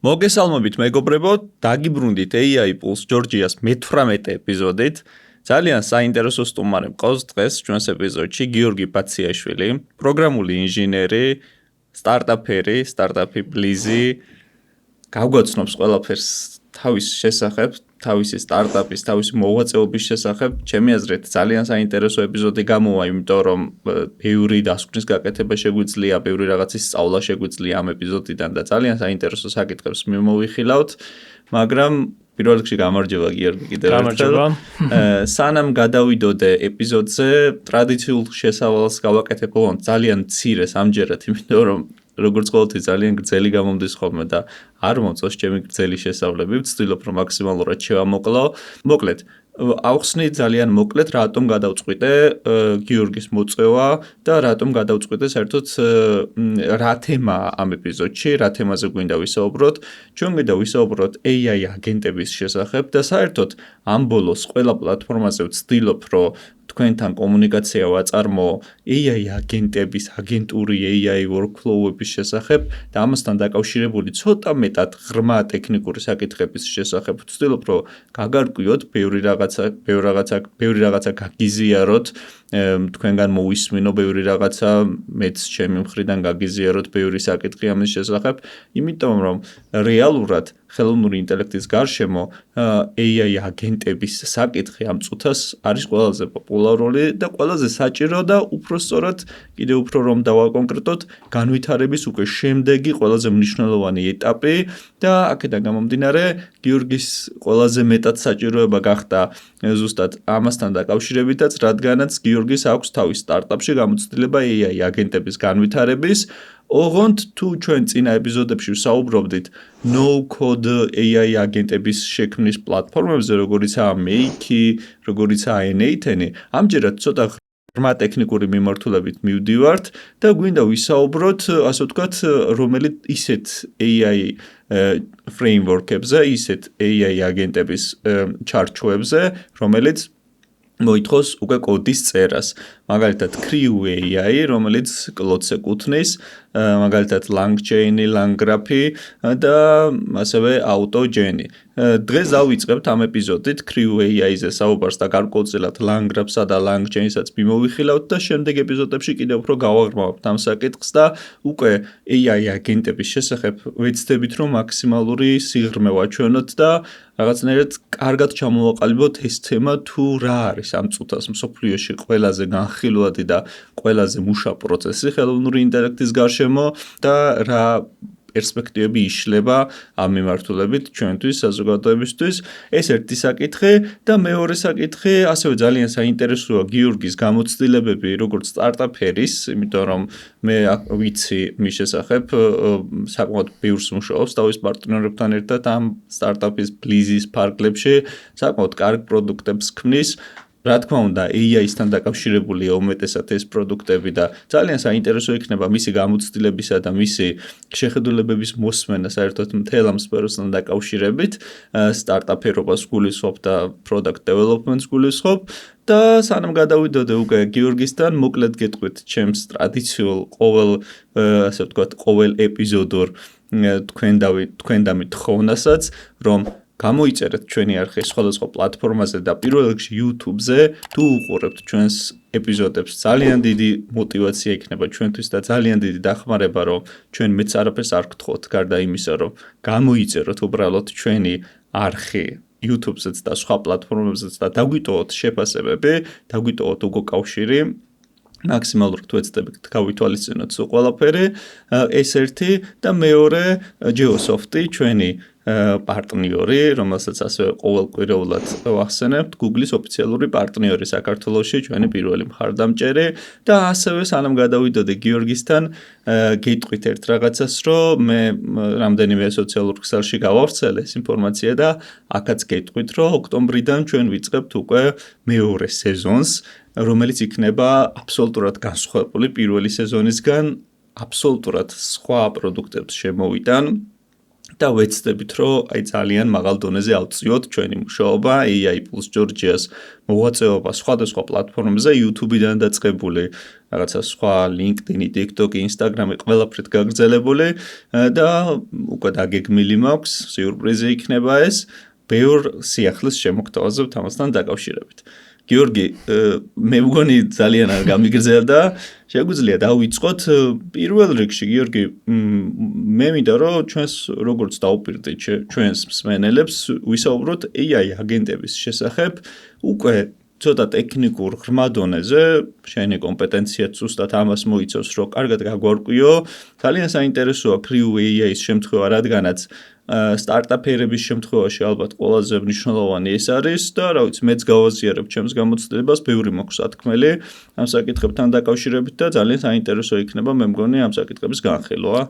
მოგესალმებით მეგობრებო, დაგიბრუნდით AI Pulse Georgia-ს მე-18 ეპიზოდით. ძალიან საინტერესო სტუმარი მყავს დღეს ჩვენს ეპიზოდში გიორგი ბაციაშვილი, პროგრამული ინჟინერი, სტარტაპერი, სტარტაპი ბლიზი. გავგვაცნობს ყველაფერს თავის შესახებ, თავისი სტარტაპის, თავისი მოღვაწეობის შესახებ. ჩემი აზრით ძალიან საინტერესო ეპიზოდი გამოვა, იმიტომ რომ ბევრი დასკვნის გაკეთება შეგვიძლია, ბევრი რაღაცის სწავლა შეგვიძლია ამ ეპიზოდიდან და ძალიან საინტერესო საკითხებს მიმოვიხილავთ, მაგრამ პირველ რიგში გამარჯობა გიორგი კიდევ ერთხელ. სანამ გადავიდოდე ეპიზოდზე, ტრადიციულ შესავალს გავაკეთებ ძალიან მცირეს ამჯერად, იმიტომ რომ როგორც ყოველთვის ძალიან გრძელი გამომდის ხოლმე და არ მოწონს ჩემი გრძელი შესავლები, ვცდილობ რომ მაქსიმალურად შევამოკლო. მოკლედ, ავხსნი ძალიან მოკლედ, რატომ გადავწყვიტე გიორგის მოწვევა და რატომ გადავწყვიტე საერთოდ რა თემაა ამ ეპიზოდში, რა თემაზე გვინდა ვისაუბროთ. ჩვენ გვინდა ვისაუბროთ AI აგენტების შესახებ და საერთოდ ამ ბოლოს ყველა პლატფორმაზე ვცდილობ რომ თქვენთან კომუნიკაცია ვაწარმოო AI აგენტების, აგენტური AI workflow-ების შესახებ და ამასთან დაკავშირებული ცოტა მეტად ღრმა ტექნიკური საკითხების შესახებ ვცდილობ რომ გაგარკვიოთ ბევრი რაღაცა გაგიზიაროთ, თქვენგან მოვისმინო ბევრი რაღაცა, მეც ჩემი მხრიდან გაგიზიაროთ ბევრი საკითხი ამის შესახებ, იმიტომ რომ რეალურად ხელოვნური ინტელექტის გარშემო AI აგენტების საკითხი ამ წუთას არის ყველაზე პოპულარული და ყველაზე საჭირო და უფრო სწორად კიდევ უფრო რომ დავაკონკრეტოთ, განვითარების უკვე შემდეგი ყველაზე მნიშვნელოვანი ეტაპი და აქედან გამომდინარე გიორგის ყველაზე მეტად საჭიროება გახდა ზუსტად ამასთან დაკავშირებითაც, რადგანაც გიორგის აქვს თავის სტარტაპში გამოცდილება AI აგენტების განვითარების. ოღონდ თუ ჩვენ წინა ეპიზოდებში ვსაუბრობდით no-code AI აგენტების შექმნის პლატფორმებზე, როგორიცაა Make-ი, როგორიცაა N8-ი, ამჯერად ცოტა ღრმა ტექნიკური მიმართულებით მივდივართ და გვინდა ვისაუბროთ, ასე ვთქვათ, რომელიც ისეთ AI framework-ებზე, ისეთ AI აგენტების ჩარჩოებზე, რომელიც მოითხოვს უკვე კოდის წერას. მაგალითად Crew AI, რომელიც კლოდს ეკუთვნის, მაგალითად LangChain-ი, LangGraph-ი და ასევე AutoGen-ი. დღეს დავიწყებთ ამ ეპიზოდით Crew AI-ზე საუბარს და გარკვეულწილად LangGraph-სა და LangChain-საც მიმოვიხილავთ და შემდეგ ეპიზოდებში კიდევ უფრო გავაღრმავებთ ამ საკითხს და უკვე AI აგენტების შესახებ ვეცდებით რომ მაქსიმალური სიღრმე ვაჩვენოთ და რაღაცნაირად კარგად ჩამოვაყალიბოთ ეს თემა თუ რა არის ამ წუთას მსოფლიოში ყველაზე განხილვადი და ყველაზე მუშა პროცესი ხელოვნური ინტელექტის გარშემო და რა პერსპექტივები იშლება ამ მიმართულებით ჩვენთვის საზოგადოებისთვის. ეს ერთი საკითხი და მეორე საკითხი ასევე ძალიან საინტერესოა გიორგის გამოცდილებები როგორც სტარტაპერის, იმიტომ რომ მე ვიცი მის შესახებ საკმაოდ ბევრს მუშაობს თავის პარტნიორებთან ერთად ამ სტარტაპის ბლიზის ფარგლებში, საკმაოდ კარგ პროდუქტებს ქმნის. რა თქმა უნდა, AI-სთან დაკავშირებულია უმეტესად ეს პროდუქტები და ძალიან საინტერესო იქნება მისი გამოცდილებისა და მისი შეხედულებების მოსმენა საერთოდ მთელ ამ სფეროსთან დაკავშირებით, სტარტაპერობას გულისხმობ და product development-ს გულისხმობ და სანამ გადავიდოდე უკვე გიორგისთან, მოკლედ გეტყვით ჩემს ტრადიციულ ასე ვთქვათ, ყოველ ეპიზოდურ თქვენდამი თხოვნასაც, რომ გამოიწერეთ ჩვენი არხი სხვადასხვა პლატფორმაზე და პირველ რიგში YouTube-ზე, თუ უყურებთ ჩვენს ეპიზოდებს, ძალიან დიდი мотиваცია იქნება ჩვენთვის და ძალიან დიდი დახმარება, რომ ჩვენ მეც არაფერს არ გთხოვთ, გარდა იმისა, რომ გამოიწეროთ უბრალოდ ჩვენი არხი YouTube-ზეც და სხვა პლატფორმებზეც და დაგვიტოვოთ შეფასებები, დაგვიტოვოთ უკავშირი. მაქსიმალურად ვეცდებით გავითვალისწინოთ სულ ყველაფერი, ეს ერთი და მეორე Geosoft-ი ჩვენი პარტნიორი, რომელსაც ასევე ყოველკვირეულად ვახსენებთ, Google-ის ოფიციალური პარტნიორი საქართველოში, ჩვენი პირველი მხარდამჭერი და ასევე სანამ გადავიდოდე გიორგისთან, გეტყვით ერთ რაღაცას, რომ მე რამდენიმე სოციალურ ქსელში გავავრცელე ეს ინფორმაცია და აქაც გეტყვით, რომ ოქტომბრიდან ჩვენ ვიწყებთ უკვე მეორე სეზონს, რომელიც იქნება აბსოლუტურად განსხვავებული პირველი სეზონისგან, აბსოლუტურად სხვა პროდუქტებს შემოვიტან. და ვეცდებით, რომ აი ძალიან მაღალ დონეზე ავწიოთ ჩვენი მუშაობა AI Pulse Georgia-ს მოღვაწეობა სხვადასხვა პლატფორმებზე, YouTube-დან დაწყებული, რაღაცა სხვა LinkedIn, TikTok, Instagram-ი ყველაფრით გაგრძელებული და უკვე დაგეგმილი მაქვს, სიურპრიზი იქნება ეს, ბევრ სიახლის შემოგთავაზებთ ამასთან დაკავშირებით. გიორგი, მე მგონი ძალიან არ გამიგრძელდა, შეგვიძლია დავიწყოთ პირველ რიგში, გიორგი, მე მინდა რომ ჩვენს როგორც დავუპირდით ჩვენს მსმენელებს ვისაუბროთ AI აგენტების შესახებ, უკვე ცოტა ტექნიკურ ღრმა დონეზე, შენი კომპეტენცია ზუსტად ამას მოიცავს, რომ კარგად გაგვარკვიო, ძალიან საინტერესოა Crew AI-ის შემთხვევა, რადგანაც სტარტაპერების შემთხვევაში ალბათ ყველაზე მნიშვნელოვანი ეს არის და რა ვიცი მეც გავაზიარებ ჩემს გამოცდილებას, ბევრი მაქვს სათქმელი ამ საკითხებთან დაკავშირებით და ძალიან საინტერესო იქნება მე მგონი ამ საკითხების განხილვა.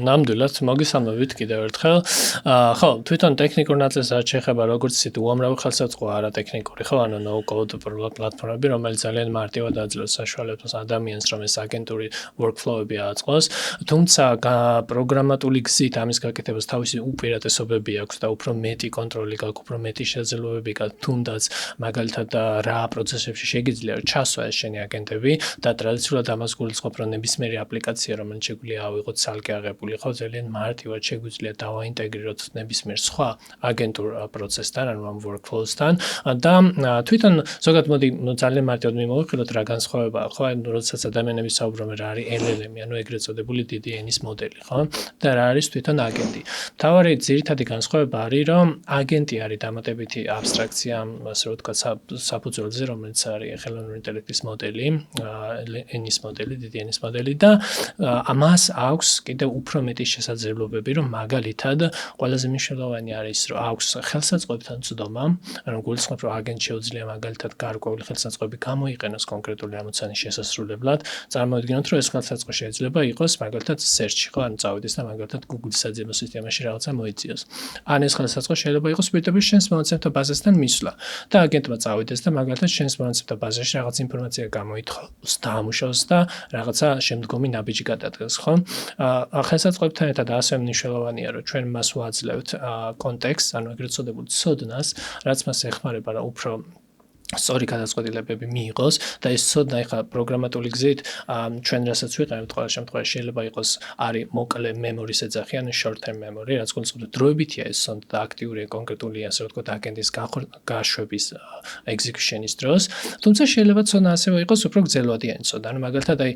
ნამდვილად მოგესალმებით კიდევ ერთხელ. ხო, თვითონ ტექნიკურ ნაწილს რაც შეეხება როგორც ისეთი უამრავი ხელსაწყო არა ტექნიკური, ხო, ანუ no code პლატფორმები, რომელიც ძალიან მარტივად აძლევს საშუალებას ადამიანს, რომ ეს აგენტური workflow-ები აწყოს, თუმცა პროგრამატული გზით ამის გაკეთებას თავისი უპირატესობები აქვს და უფრო მეტი კონტროლი გაქვს, უფრო მეტი შესაძლებლობები გაქვს, თუნდაც მაგალითად რა პროცესებში შეგიძლია ჩასვა ეს შენი აგენტები და ტრადიციულად ამას გულისხმობ, რომ ნებისმიერი აპლიკაცია, რომელიც შეგვიძლია ავიღოთ ცალკე აღებული, ხო, ძალიან მარტივად შეგვიძლია დავაინტეგრიროთ ნებისმიერ სხვა აგენტურ პროცესთან, ანუ ამ workflow-სთან და თვითონ ზოგადად მოდი ძალიან მარტივად მივიღოთ რა განსხვავებაა, ხო, ანუ როდესაც ადამიანები საუბრობენ რა არის LLM, ანუ ეგრეთ წოდებული დიდი ენის მოდელი, ხო? და რა არის თვითონ აგენტი. თავარი ძირითადი განსხვავება არის, რომ აგენტი არის დამატებითი აბსტრაქცია, ასე რომ ვთქვათ, საფუძველზე, რომელიც არის ხელოვნური ინტელექტის მოდელი, ენის მოდელი, დიდი ენის მოდელი და ამას აქვს კიდევ უფრო მეტი შესაძლებლობები, რომ მაგალითად ყველაზე მნიშვნელოვანი არის, რომ აქვს ხელსაწყოებთან ცდომა, ანუ გულისხმობ, რომ აგენტს შეუძლია მაგალითად გარკვეული ხელსაწყოები გამოიყენოს კონკრეტული ამოცანის შესასრულებლად, წარმოვიდგინოთ, რომ ეს ხელსაწყო შეიძლება იყოს მაგალითად search-ში, ხო, ანუ წავიდეს და მაგალითად Google-ის საძიებო სისტემაში რაღაცა მოიწიოს. ან ეს ხელსაწყო შეიძლება იყოს პირდაპირ შენს მონაცემთა ბაზასთან მისვლა და აგენტმა წავიდეს და მაგალითად შენს მონაცემთა ბაზაში რაღაც ინფორმაცია გამოითხოვს, დაამუშავოს და რაღაცა შემდგომი ნაბიჯი გადადგეს, ხო? ხელსაწყოებთან ერთად ასევე მნიშვნელოვანია, რომ ჩვენ მას ვაძლევთ კონტექსტს, ანუ ეგრეთ წოდებულ ცოდნას, რაც მას ეხმარება რა უფრო სწორი გადაწყვეტილებები მიიღოს და ეს ცოდნა ეხლა პროგრამატული გზით ჩვენ რასაც ვიყენებთ ყველა შემთხვევაში შეიძლება იყოს არის მოკლე მემორის ეძახი, ანუ short term memory, რაც გულისხმობს დროებითია ეს ცოდნა და აქტიურია კონკრეტული ასე ვთქვათ აგენტის გაშვების execution-ის დროს, თუმცა შეიძლება ცოდნა ასევე იყოს უფრო გრძელვადიანი ცოდნა, ანუ მაგალითად აი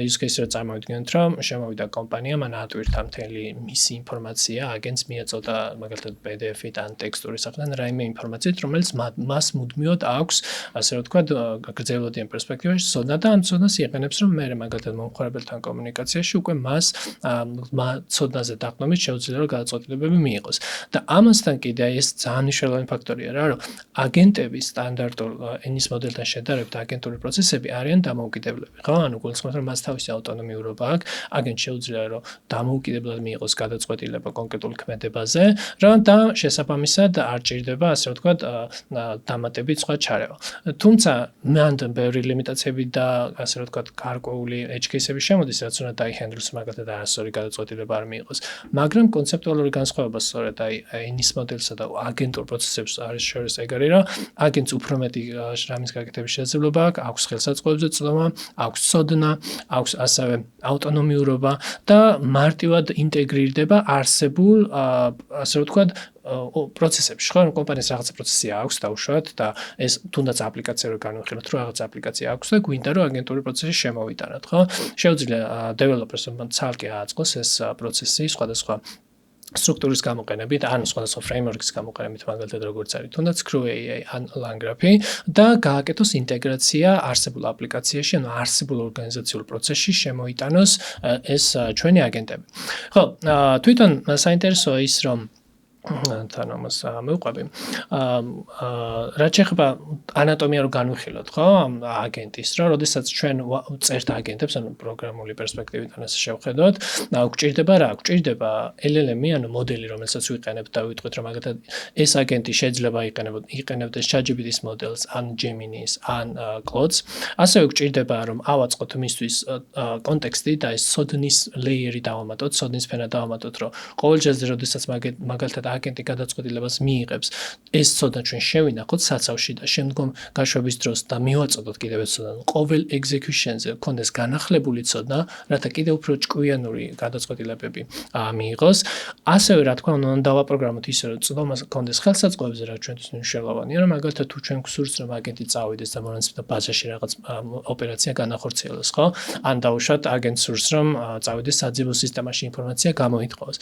use case-ზე წარმოვიდგინოთ, რომ შემოვიდა კომპანია, მან ატვირთა მთელი მისი ინფორმაცია აგენტს მიაწოდა მაგალითად PDF-ით ან ტექსტური სახით ან რაიმე ინფორმაციით, რომელიც მას მუდმივად აქვს ასე ვთქვათ, გრძელვადიან პერსპექტივაში ცოდნა და ამ ცოდნას იყენებს, რომ მე მაგალითად მომხმარებელთან კომუნიკაციაში უკვე მას ცოდნაზე დაყრდნობით შეუძლია რომ გადაწყვეტილებები მიიღოს. და ამასთან კიდე ეს ძალიან მნიშვნელოვანი ფაქტორია რა, რომ აგენტები სტანდარტულ ენის მოდელთან შედარებით აგენტური პროცესები არიან დამოუკიდებლები, ხო? ანუ გულისხმობს, რომ მას თავისი ავტონომიურობა აქვს, აგენტს შეუძლია რომ დამოუკიდებლად მიიღოს გადაწყვეტილება კონკრეტულ ქმედებაზე, რომ და შესაბამისად არ ჭირდება ასე ვთქვათ დამატებით სხვა ჩარევა. თუმცა მან ბევრი ლიმიტაციები და ასე ვთქვათ გარკვეული edge case-ები შემოდის, რაც უნდა დაიჰენდლოს მაგალითად არასწორი გადაწყვეტილება არ მიიღოს. მაგრამ კონცეპტუალური განსხვავება სწორედ აი ენის მოდელსა და აგენტურ პროცესებს არის შორის ეგ არის, რომ აგენტს უფრო მეტი რამის გაკეთების შესაძლებლობა აქვს ხელსაწყოებზე ცდომა, აქვს ცოდნა, აქვს ასევე ავტონომიურობა და მარტივად ინტეგრირდება არსებულ ასე ვთქვათ პროცესებში, ხო, კომპანიას რაღაცა პროცესი აქვს დაუშვათ და ეს თუნდაც აპლიკაცია რო განვიხილოთ, რომ რაღაცა აპლიკაცია აქვს და გვინდა რომ აგენტური პროცესი შემოვიტანოთ, ხო? შეუძლია დეველოპერსმა ცალკე აწყოს ეს პროცესი სხვადასხვა სტრუქტურის გამოყენებით, ან სხვადასხვა ფრეიმვორკის გამოყენებით, მაგალითად როგორც არის თუნდაც Crew AI ან LangGraph-ი და გააკეთოს ინტეგრაცია არსებულ აპლიკაციაში, ანუ არსებულ ორგანიზაციულ პროცესში შემოიტანოს ეს ჩვენი აგენტები. ხო, თვითონ საინტერესოა ის, რომ თან ამას მოვყვები. რაც შეეხება ანატომია რო განვიხილოთ, ხო, ამ აგენტის, რომ როდესაც ჩვენ წერთ აგენტებს, ანუ პროგრამული პერსპექტივიდან ასე შევხედოთ, გვჭირდება რა? გვჭირდება LLM-ი, ანუ მოდელი, რომელსაც ვიყენებთ და ვიტყვით, რომ მაგალითად ეს აგენტი შეიძლება იყენებდეს ChatGPT-ის მოდელს, ან Gemini-ის, ან Claude-ს. ასევე გვჭირდება, რომ ავაწყოთ მისთვის კონტექსტი და ეს ცოდნის ლეიერი დავამატოთ, ცოდნის ფენა დავამატოთ, რომ ყოველ ჯერზე, როდესაც მაგალითად აგენტი გადაწყვეტილებას მიიღებს, ეს ცოდნა ჩვენ შევინახოთ საცავში და შემდგომ გაშვების დროს და მივაწოდოთ კიდევ ეს ცოდნა. ყოველ execution-ზე გქონდეს განახლებული ცოდნა, რათა კიდევ უფრო ჭკვიანური გადაწყვეტილებები მიიღოს. ასევე რა თქმა უნდა, დავაპროგრამოთ ისე, რომ წვდომა გქონდეს ხელსაწყოებზე, რა ჩვენთვის მნიშვნელოვანია, რომ მაგალითად თუ ჩვენ გვსურს, რომ აგენტი წავიდეს და მონაცემთა ბაზაში რაღაც ოპერაცია განახორციელოს, ხო? ან დაუშვათ აგენტს სურს, რომ წავიდეს საძიებო სისტემაში ინფორმაცია გამოითხოვოს.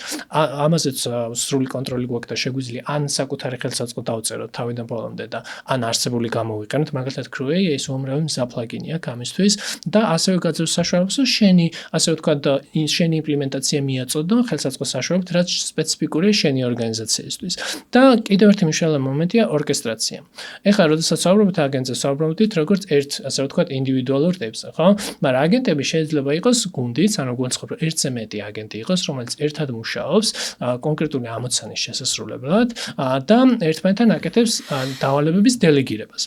ამაზეც სრული კონტროლი გვაქვს და შეგვიძლია ან საკუთარი ხელსაწყო დავწეროთ თავიდან ბოლომდე და ან არსებული გამოვიყენოთ, მაგალითად Create ეს უამრავი მზაფლაგინია ამისთვის და ასევე გაძლევს საშუალებას, რომ შენი, ასე ვთქვათ, შენი იმპლემენტაცია მიაწოდო ხელსაწყოს საშუალებით, რაც სპეციფიკურია შენი ორგანიზაციისთვის. და კიდევ ერთი მნიშვნელოვანი მომენტია ორკესტრაცია. ეხლა, როდესაც საუბრობთ აგენტზე, საუბრობთ როგორც ერთ, ასე ვთქვათ, ინდივიდუალურ ტიპზე, ხო? მაგრამ აგენტები შეიძლება იყოს გუნდიც, ანუ გვაცხობ, რომ ერთზე მეტი აგენტი იყოს, რომელიც ერთად მუშაობს კონკრეტული ამოცანის შესასრულებლად და ერთმანეთთან აკეთებს დავალებების დელეგირებას.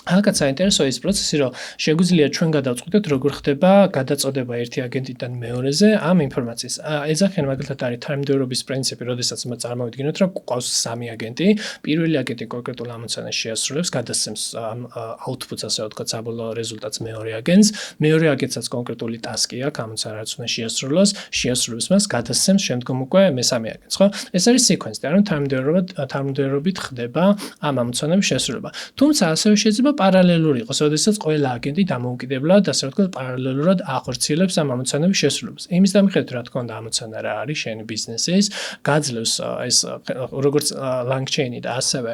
Აქაც საინტერესოა ის პროცესი, რომ შეგვიძლია ჩვენ გადავწყვიტოთ, როგორ ხდება გადაწოდება ერთი აგენტიდან მეორეზე ამ ინფორმაციის. ეძახიან მაგალითად არის თანმიმდევრობის პრინციპი, როდესაც წარმოვიდგინოთ, რომ გვყავს სამი აგენტი, პირველი აგენტი კონკრეტულ ამოცანას შეასრულებს, გადასცემს output-ს, ასე ვთქვათ, საბოლოო რეზულტატს მეორე აგენტს, მეორე აგენტსაც კონკრეტული ტასკი აქვს, ამოცანა რაც უნდა შეასრულოს, შეასრულებს მას, გადასცემს შემდგომ უკვე მესამე აგენტს, ხო? ეს არის sequence-ი, ანუ თანმიმდევრობით ხდება ამ ამოცანების შესრულება. თუმცა ასევე შეიძლება პარალელური იყოს, როდესაც ყველა აგენტი დამოუკიდებლად, ასე ვთქვათ, პარალელურად ახორციელებს ამ ამოცანების შესრულებას. იმის დამხელით, რა თქმა უნდა, ამოცანა რა არის შენი ბიზნესის, გაძლევს ეს როგორც LangChain-ი და ასევე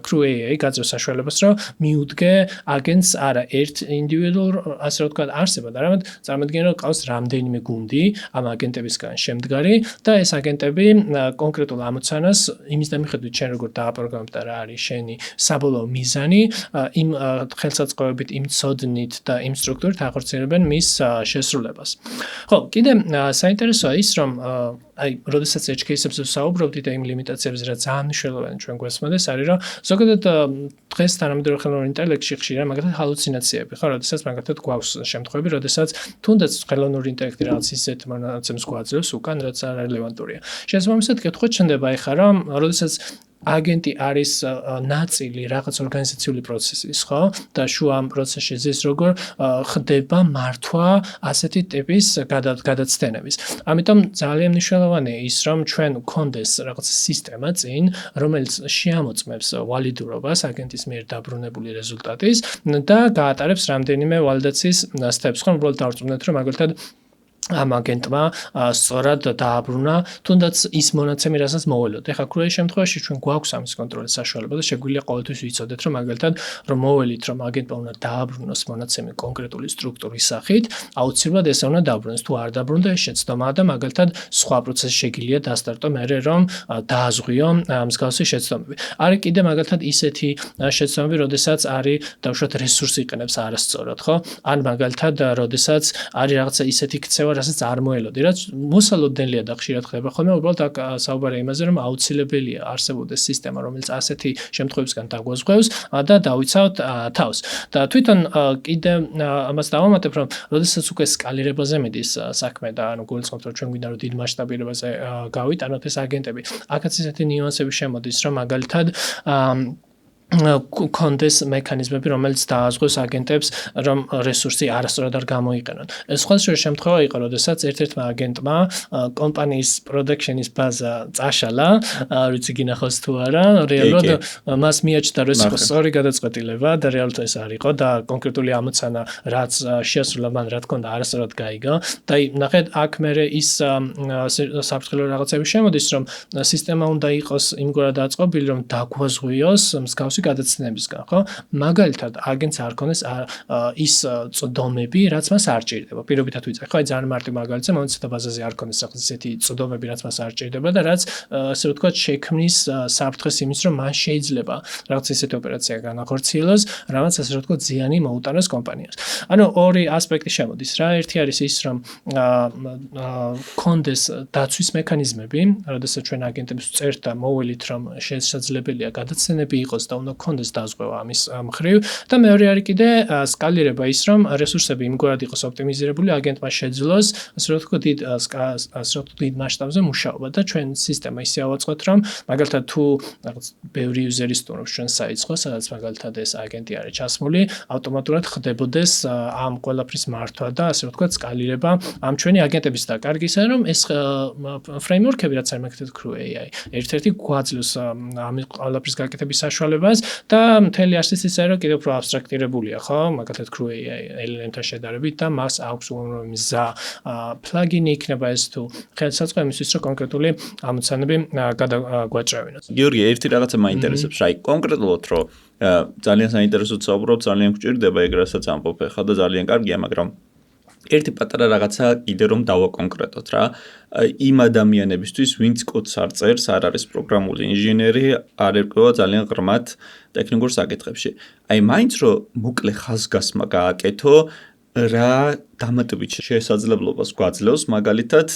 Create გაძლევს საშუალებას, რომ მიუდგე აგენტს არა ერთ ინდივიდუალურ, ასე ვთქვათ, არსებად, არამედ წარმოიდგინე, რომ ყავს რამდენიმე გუნდი ამ აგენტებისგან შემდგარი და ეს აგენტები კონკრეტულ ამოცანას იმის დამხელით, ჩვენ როგორ დააპროგრამებ და რა არის შენი საბოლოო მიზანი იმ ხელსაწყოებით, იმ ცოდნით და იმ სტრუქტურით ახორციელებენ მის შესრულებას. ხო, კიდე საინტერესოა ის, რომ აი, როდესაც edge case-ებზე ვსაუბრობთ და იმ ლიმიტაციებზე, რაც ძალიან მნიშვნელოვანი ჩვენ გვესმოდეს, არის, რომ ზოგადად დღეს თანამედროვე ხელოვნურ ინტელექტში ხშირია მაგალითად ჰალუცინაციები, ხო, როდესაც მაგალითად გვაქვს შემთხვევები, როდესაც თუნდაც ხელოვნური ინტელექტი რაღაც ისეთ მონაცემს გვაძლევს უკან, რაც არ რელევანტურია. შესაბამისად, კითხვა ჩნდება ეხლა, რომ როდესაც აგენტი არის ნაწილი რაღაც ორგანიზაციული პროცესის, ხო? და შუა ამ პროცესში ზის როგორ ხდება მართვა ასეთი ტიპის გადაცდენების. ამიტომ ძალიან მნიშვნელოვანია ის, რომ ჩვენ გქონდეს რაღაც სისტემა წინ, რომელიც შეამოწმებს ვალიდურობას აგენტის მიერ დაბრუნებული რეზულტატის და გაატარებს რამდენიმე ვალიდაციის სტეპს, ხო? უბრალოდ დავწუნდეთ, რომ მაგალითად ამ აგენტმა სწორად დააბრუნა თუნდაც ის მონაცემი, რასაც მოველოთ. ეხლა Create შემთხვევაში ჩვენ გვაქვს ამის კონტროლის საშუალება და შეგვიძლია ყოველთვის ვიცოდეთ, რომ მაგალითად რომ მოველით, რომ აგენტმა უნდა დააბრუნოს მონაცემი კონკრეტული სტრუქტურის სახით, აუცილებლად ესე უნდა დააბრუნოს. თუ არ დააბრუნდა, ეს შეცდომაა და მაგალითად სხვა პროცესი შეგიძლია დასტარტო მერე, რომ დააზღვიო მსგავსი შეცდომები. არის კიდე მაგალითად ისეთი შეცდომები, როდესაც არის დავუშვათ რესურსი იყენებს არასწორად, ხო? ან მაგალითად როდესაც არის რაღაცა ისეთი ქცევა, რასაც არ მოელოდი, რაც მოსალოდნელია და ხშირად ხდება ხოლმე, უბრალოდ აქ საუბარია იმაზე, რომ აუცილებელია არსებობდეს სისტემა, რომელიც ასეთი შემთხვევებისგან დაგვაზღვევს და დავიცავთ თავს. და თვითონ კიდე ამას დავამატებ, რომ როდესაც უკვე სკალირებაზე მიდის საქმე და ანუ გულისხმობთ, რომ ჩვენ გვინდა რომ დიდ მასშტაბირებაზე გავიტანოთ ეს აგენტები, აქაც ისეთი ნიუანსები შემოდის, რომ მაგალითად კონდეს მექანიზმები, რომელიც დააზღვევს აგენტებს, რომ რესურსი არასწორად არ გამოიყენონ. სხვა შემთხვევა იყო, როდესაც ერთ-ერთმა აგენტმა კომპანიის production-ის ბაზა წაშალა, ვიცი გინახავს თუ არა, რეალურად მას მიაჩნდა, რომ ეს იყო სწორი გადაწყვეტილება და რეალურად ეს არ იყო და კონკრეტული ამოცანა, რაც შეასრულა მან, რა თქმა უნდა, არასწორად გაიგო და ნახეთ, აქ მერე ის საფრთხილო რაღაცები შემოდის, რომ სისტემა უნდა იყოს იმგვარად დაწყობილი, რომ დაგვაზღვიოს მსგავს მსგავსი გადაცნებისგან, ხო? მაგალითად, აგენტს არ ქონდეს ის წვდომები, რაც მას არ ჭირდება. პირობითად ვიწყე, ხო, ძალიან მარტივ მაგალითზე, მომცეთ ბაზაზე არ ქონდეს ისეთი წვდომები, რაც მას არ ჭირდება და რაც ასე ვთქვათ, შექმნის საფრთხეს იმის, რომ მას შეიძლება რაღაც ისეთი ოპერაცია განახორციელოს, რამაც ასე ვთქვათ, ზიანი მოუტანოს კომპანიას. ანუ ორი ასპექტი შემოდის რა. ერთი არის ის, რომ კონდეს დაცვის მექანიზმები, როდესაც ჩვენ აგენტებს წერთ და მოველით, რომ შესაძლებელია გადაცემები იყოს და უნდა კონდეს დაზღვევა ამის მხრივ და მეორე არის კიდე სკალირება ის, რომ რესურსები იმგვარად იყოს ოპტიმიზირებული, აგენტმა შეძლოს, ასე ვთქვათ, დიდ მასშტაბზე მუშაობა და ჩვენ სისტემა ისე ავაწყოთ, რომ მაგალითად თუ რაღაც ბევრი იუზერი სტუმრობს ჩვენ საიტს, ხო, სადაც მაგალითად ეს აგენტი არის ჩასმული, ავტომატურად ხდებოდეს ამ ყველაფრის მართვა და ასე ვთქვათ, სკალირება ამ ჩვენი აგენტების და კარგი ისაა, რომ ეს ფრეიმვორკები, რაც არის მაგალითად Crew AI, ერთ-ერთი გვაძლევს ამ ყველაფრის გაკეთების საშუალებას და მთელი არსიც ისაა, რომ კიდევ უფრო აბსტრაქტირებულია, ხო, მაგალითად Crew AI LLM-თან შედარებით და მას აქვს უამრავი მზა პლაგინი იქნება ეს თუ ხელსაწყო იმისთვის, რომ კონკრეტული ამოცანები გადაგვაჭრევინოს. გიორგი, ერთი რაღაცა მაინტერესებს, აი კონკრეტულად რომ ძალიან საინტერესოდ საუბრობ, ძალიან გვჭირდება ეგ რასაც ამბობ ხა და ძალიან კარგია, მაგრამ ერთი პატარა რაღაცა კიდე რომ დავაკონკრეტოთ რა. იმ ადამიანებისთვის, ვინც კოდს არ წერს, არ არის პროგრამული ინჟინერი, არ ერკვევა ძალიან ღრმად ტექნიკურ საკითხებში. აი მაინც რომ მოკლე ხაზგასმა გააკეთო, რა დამატებით შესაძლებლობას გვაძლევს მაგალითად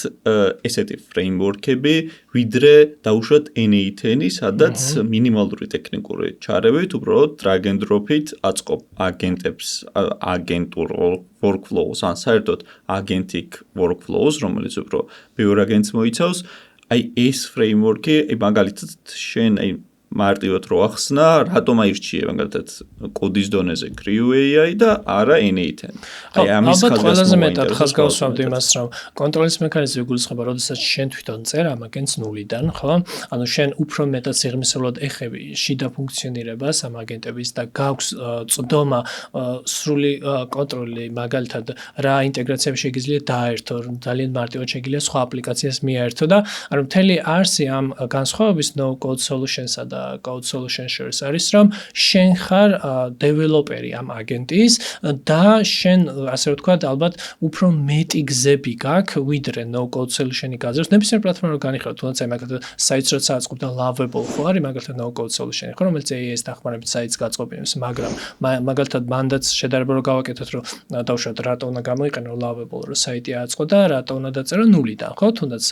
ესეთი ფრეიმვორკები, ვიდრე დაუშვათ N8-ი, სადაც მინიმალური ტექნიკური ჩარევით, უბრალოდ drag and drop-ით აწყობ აგენტებს, აგენტურ workflows, ან საერთოდ agentic workflows, რომელიც უფრო ბევრ აგენტს მოიცავს. აი ეს ფრეიმვორკი, მაგალითად შენ აი მარტივად რო ახსნა, რატომ აირჩიე მაგალითად კოდის დონეზე Crew AI და არა N8-ი. აი ამის ყველაზე მეტად ხაზგასმავთ იმას, რომ კონტროლის მექანიზმი გულისხმობა, როდესაც შენ თვითონ წერ ამ აგენტს ნულიდან, ხო? ანუ შენ უფრო მეტად სიღრმისეულად ეხები შიდა ფუნქციონირებას ამ აგენტების და გაქვს წვდომა სრული კონტროლი, მაგალითად რა ინტეგრაციები შეგიძლია დაერთო, ძალიან მარტივად შეგიძლია სხვა აპლიკაციას მიაერთო და ანუ მთელი არსი ამ განსხვავების no code solutions-ა და code solution share არის, რომ შენ ხარ დეველოპერი ამ აგენტის და შენ ასე ვთქვათ, ალბათ უფრო მეტი გზები გაქვს, ვიდრე no code solution-ი გაძლევს. ნებისმიერ პლატფორმაზე განიხილავთ, თუნდაც აი მაგალითად საიტს როცა აწყობ და Lovable ხო არის მაგალითად no code solution-ი, ხო, რომელიც AI-ს დახმარებით საიტს გაწყობინებს, მაგრამ მაგალითად მანდაც შედარება რო გავაკეთოთ, რომ დავუშვათ რატო უნდა გამოიყენო Lovable, რომ საიტი აწყო და რატო უნდა დაწერო ნულიდან, ხო, თუნდაც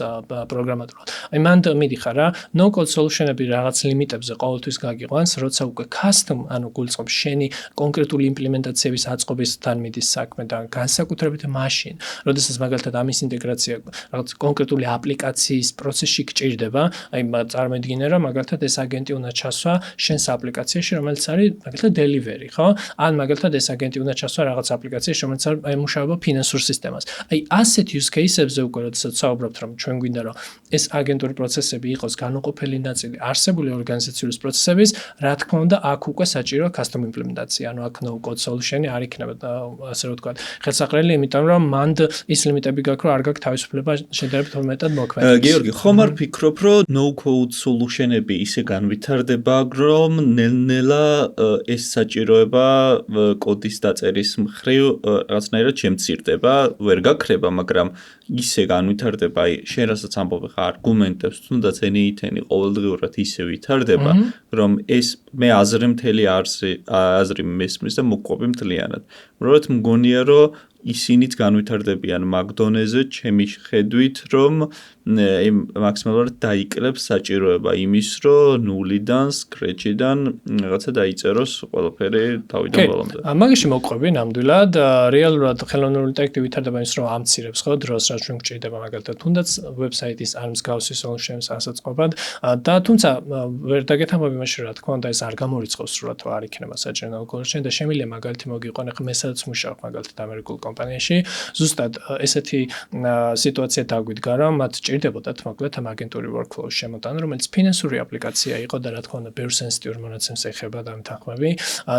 პროგრამატულად. აი მანდ მიდიხარ რა, no code solution-ები რაღაც ლიმიტ ყოველთვის გაგიყვანს, როცა უკვე custom, ანუ გულისხმობს შენი კონკრეტული იმპლემენტაციების აწყობისთან მიდის საქმე და განსაკუთრებით მაშინ, როდესაც მაგალითად ამის ინტეგრაცია რაღაც კონკრეტული აპლიკაციის პროცესში გჭირდება, აი წარმოიდგინე რომ მაგალითად ეს აგენტი უნდა ჩასვა შენს აპლიკაციაში, რომელიც არის მაგალითად delivery, ხო? ან მაგალითად ეს აგენტი უნდა ჩასვა რაღაც აპლიკაციაში, რომელიც ემუშავება ფინანსურ სისტემას. აი ასეთ use case-ებზე უკვე როდესაც საუბრობთ, რომ ჩვენ გვინდა რომ ეს აგენტური პროცესები იყოს განუყოფელი ნაწილი არსებული ორგანიზაციის პროცესების, რა თქმა უნდა, აქ უკვე საჭიროა custom იმპლემენტაცია, ანუ აქ no code solution-ი არ იქნება და ასე ვთქვათ, ხელსაყრელი, იმიტომ რომ მანდ ის ლიმიტები გაქვს, რომ არ გაქვს თავისუფლება შედარებით მეტად მოქმედებს. გიორგი, ხომ არ ფიქრობ, რომ no code solution-ები ისე განვითარდება, რომ ნელ-ნელა ეს საჭიროება კოდის დაწერის მხრივ რაღაცნაირად შემცირდება, ვერ გაქრება, მაგრამ ისე განვითარდება, აი შენ რასაც ამბობ ხა არგუმენტებს, თუნდაც N8-ი ყოველდღიურად ისე ვითარდება, რომ ეს მე აზრი მთელი აზრი მესმის და მოყვები მთლიანად. უბრალოდ მგონია, რომ ისინიც განვითარდებიან მაგდონეზე, ჩემი ხედვით, რომ მაქსიმალურად დაიკლებს საჭიროება იმის, რომ ნულიდან, scratch-დან რაღაცა დაიწეროს ყველაფერი თავიდან ბოლომდე. მაგაში მოყვები ნამდვილად, რეალურად ხელოვნური ინტელექტი ვითარდება ის, რომ ამცირებს ხო დროს, რაც ჩვენ გვჭირდება მაგალითად, თუნდაც ვებსაიტის არ მსგავსი solution-ს ასაწყობად და თუმცა ვერ დაგეთამობ იმაში, რა თქმა უნდა, ეს არ გამორიცხავს სრულად, რომ არ იქნება საჭირო solution და შემიძლია მაგალითი მოგიყვანე, მე სადაც მუშაობ მაგალითად ამერიკულ კომპანიაში, ზუსტად ესეთი სიტუაცია დაგვიდგა, რომ მათ ჭირდებოდათ მოკლედ ამ აგენტური workflow შემოტანა, რომელიც ფინანსური აპლიკაცია იყო და რა თქმა უნდა, ბევრ სენსიტიურ მონაცემს ეხება და ამთანხმები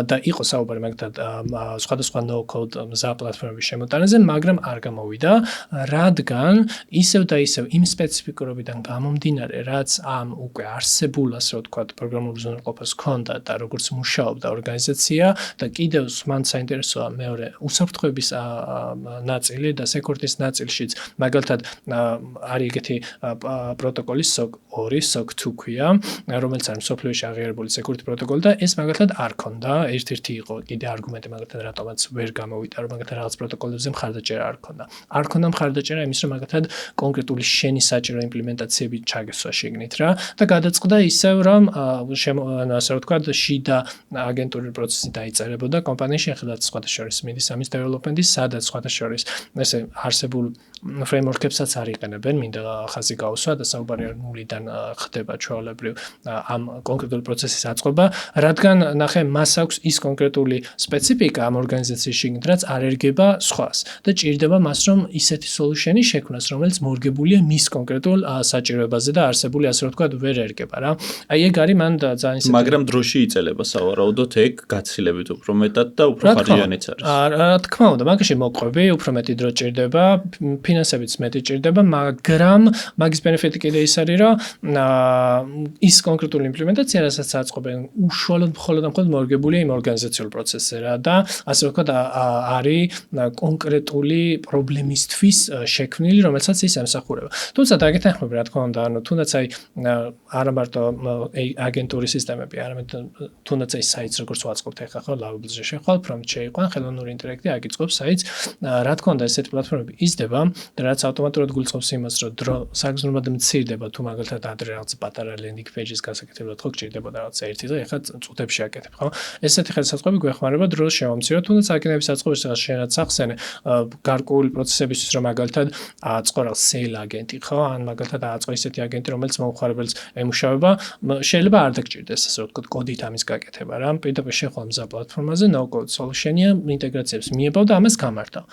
და იყო საუბარი მაგალითად სხვადასხვა no code მზა პლატფორმების შემოტანაზე, მაგრამ არ გამოვიდა, რადგან ისევ და ისევ იმ სპეციფიკურობიდან გამომდინარე, რაც ამ უკვე არსებულ, ასე ვთქვათ, პროგრამულ უზრუნველყოფას ჰქონდა და როგორც მუშაობდა ორგანიზაცია და კიდევ მან საინტერესოა მეორე უსაფრთხოების ნაწილი და სეკურიტის ნაწილშიც მაგალითად არის ეგეთი პროტოკოლი SOC 2, SOC 2 ქვია, რომელიც არის მსოფლიოში აღიარებული სეკურიტი პროტოკოლი და ეს მაგალითად არ ქონდა, ერთ-ერთი იყო კიდე არგუმენტი მაგალითად რატომაც ვერ გამოვიდა, რომ მაგალითად რაღაც პროტოკოლებზე მხარდაჭერა არ ქონდა. არ ქონდა მხარდაჭერა იმის რომ მაგალითად კონკრეტული შენი საჭირო იმპლემენტაციები ჩაგესვა შეგნით რა და გადაწყდა ისევ რომ ასე ვთქვათ შიდა აგენტური პროცესი დაიწერებოდა კომპანიაში ახლა სხვათა შორის მიდის ამის დეველოპმენტის სადაც სხვათა შორის ესე არსებულ ფრეიმვორკებსაც არ იყენებენ მინდა ხაზი გაუსვა და საუბარი არ ნულიდან ხდება ჩვეულებრივ ამ კონკრეტული პროცესის აწყობა რადგან ნახე მას აქვს ის კონკრეტული სპეციფიკა ამ ორგანიზაციის შიგნით რაც არ ერგება სხვას და ჭირდება მას რომ ისეთი სოლუშენი შექმნას რომელიც მორგებულია მის კონკრეტულ საჭიროებაზე და არსებული ასე ვთქვათ ვერ ერგება რა აი ეგ არის მან ძალიან ისეთი მაგრამ დროში იწელება სავარაუდოდ ეგ გაცილებით უფრო მეტად და უფრო ხარჯიანიც არის რა თქმა უნდა მაგაში მოყვები უფრო მეტი დრო ჭირდება ფინანსებიც მეტი ჭირდება მაგრამ მაგის ბენეფიტი კიდე ის არის რომ ის კონკრეტული იმპლემენტაცია რასაც აწყობენ უშუალოდ მხოლოდ მორგებულია იმ ორგანიზაციულ პროცესზე რა და ასე ვთქვათ არის კონკრეტული პრობლემისთვის შექმნილი რომელსაც ის ემსახურება თუმცა დაგეთანხმები რა თქმა უნდა ანუ თუნდაც აი არა მარტო აგენტური სისტემები არამედ თუნდაც აი საიტს როგორც ვაწყობთ ახლა ხო ლავაბლზე შეხვალ prompt შეიყვან ხელოვნური ინტელექტი აგიწყობს საიტს რა თქმა უნდა ესეთი პლატფორმები იზრდება და რაც ავტომატურად გულწრფობს იმას რომ დრო საგრძნობლად მცირდება თუ მაგალითად ადრე რაღაც პატარა landing page-ის გასაკეთებლად ხო გჭირდებოდა რაღაც ერთი და ეხლა წუთებში აკეთებ ხო ესეთი ხელსაწყობი გვეხმარება დროს შევამციროთ თუნდაც აკეთების საწყობში რაღაც შენაც ახსენე გარკვეული პროცესებისთვის რომ მაგალითად აწყო რაღაც sale აგენტი ხო ან მაგალითად აწყო ისეთი აგენტი რომელიც მომხმარებელს ემუშავება შეიძლება არ დაგჭირდეს ასე ვთქვათ კოდით ამის გაკეთება რა პირდაპირ შეხვალ მზა პლატფორმაზე no code solution-ია ინტეგრაციებს მიებავ და ამას გამართავ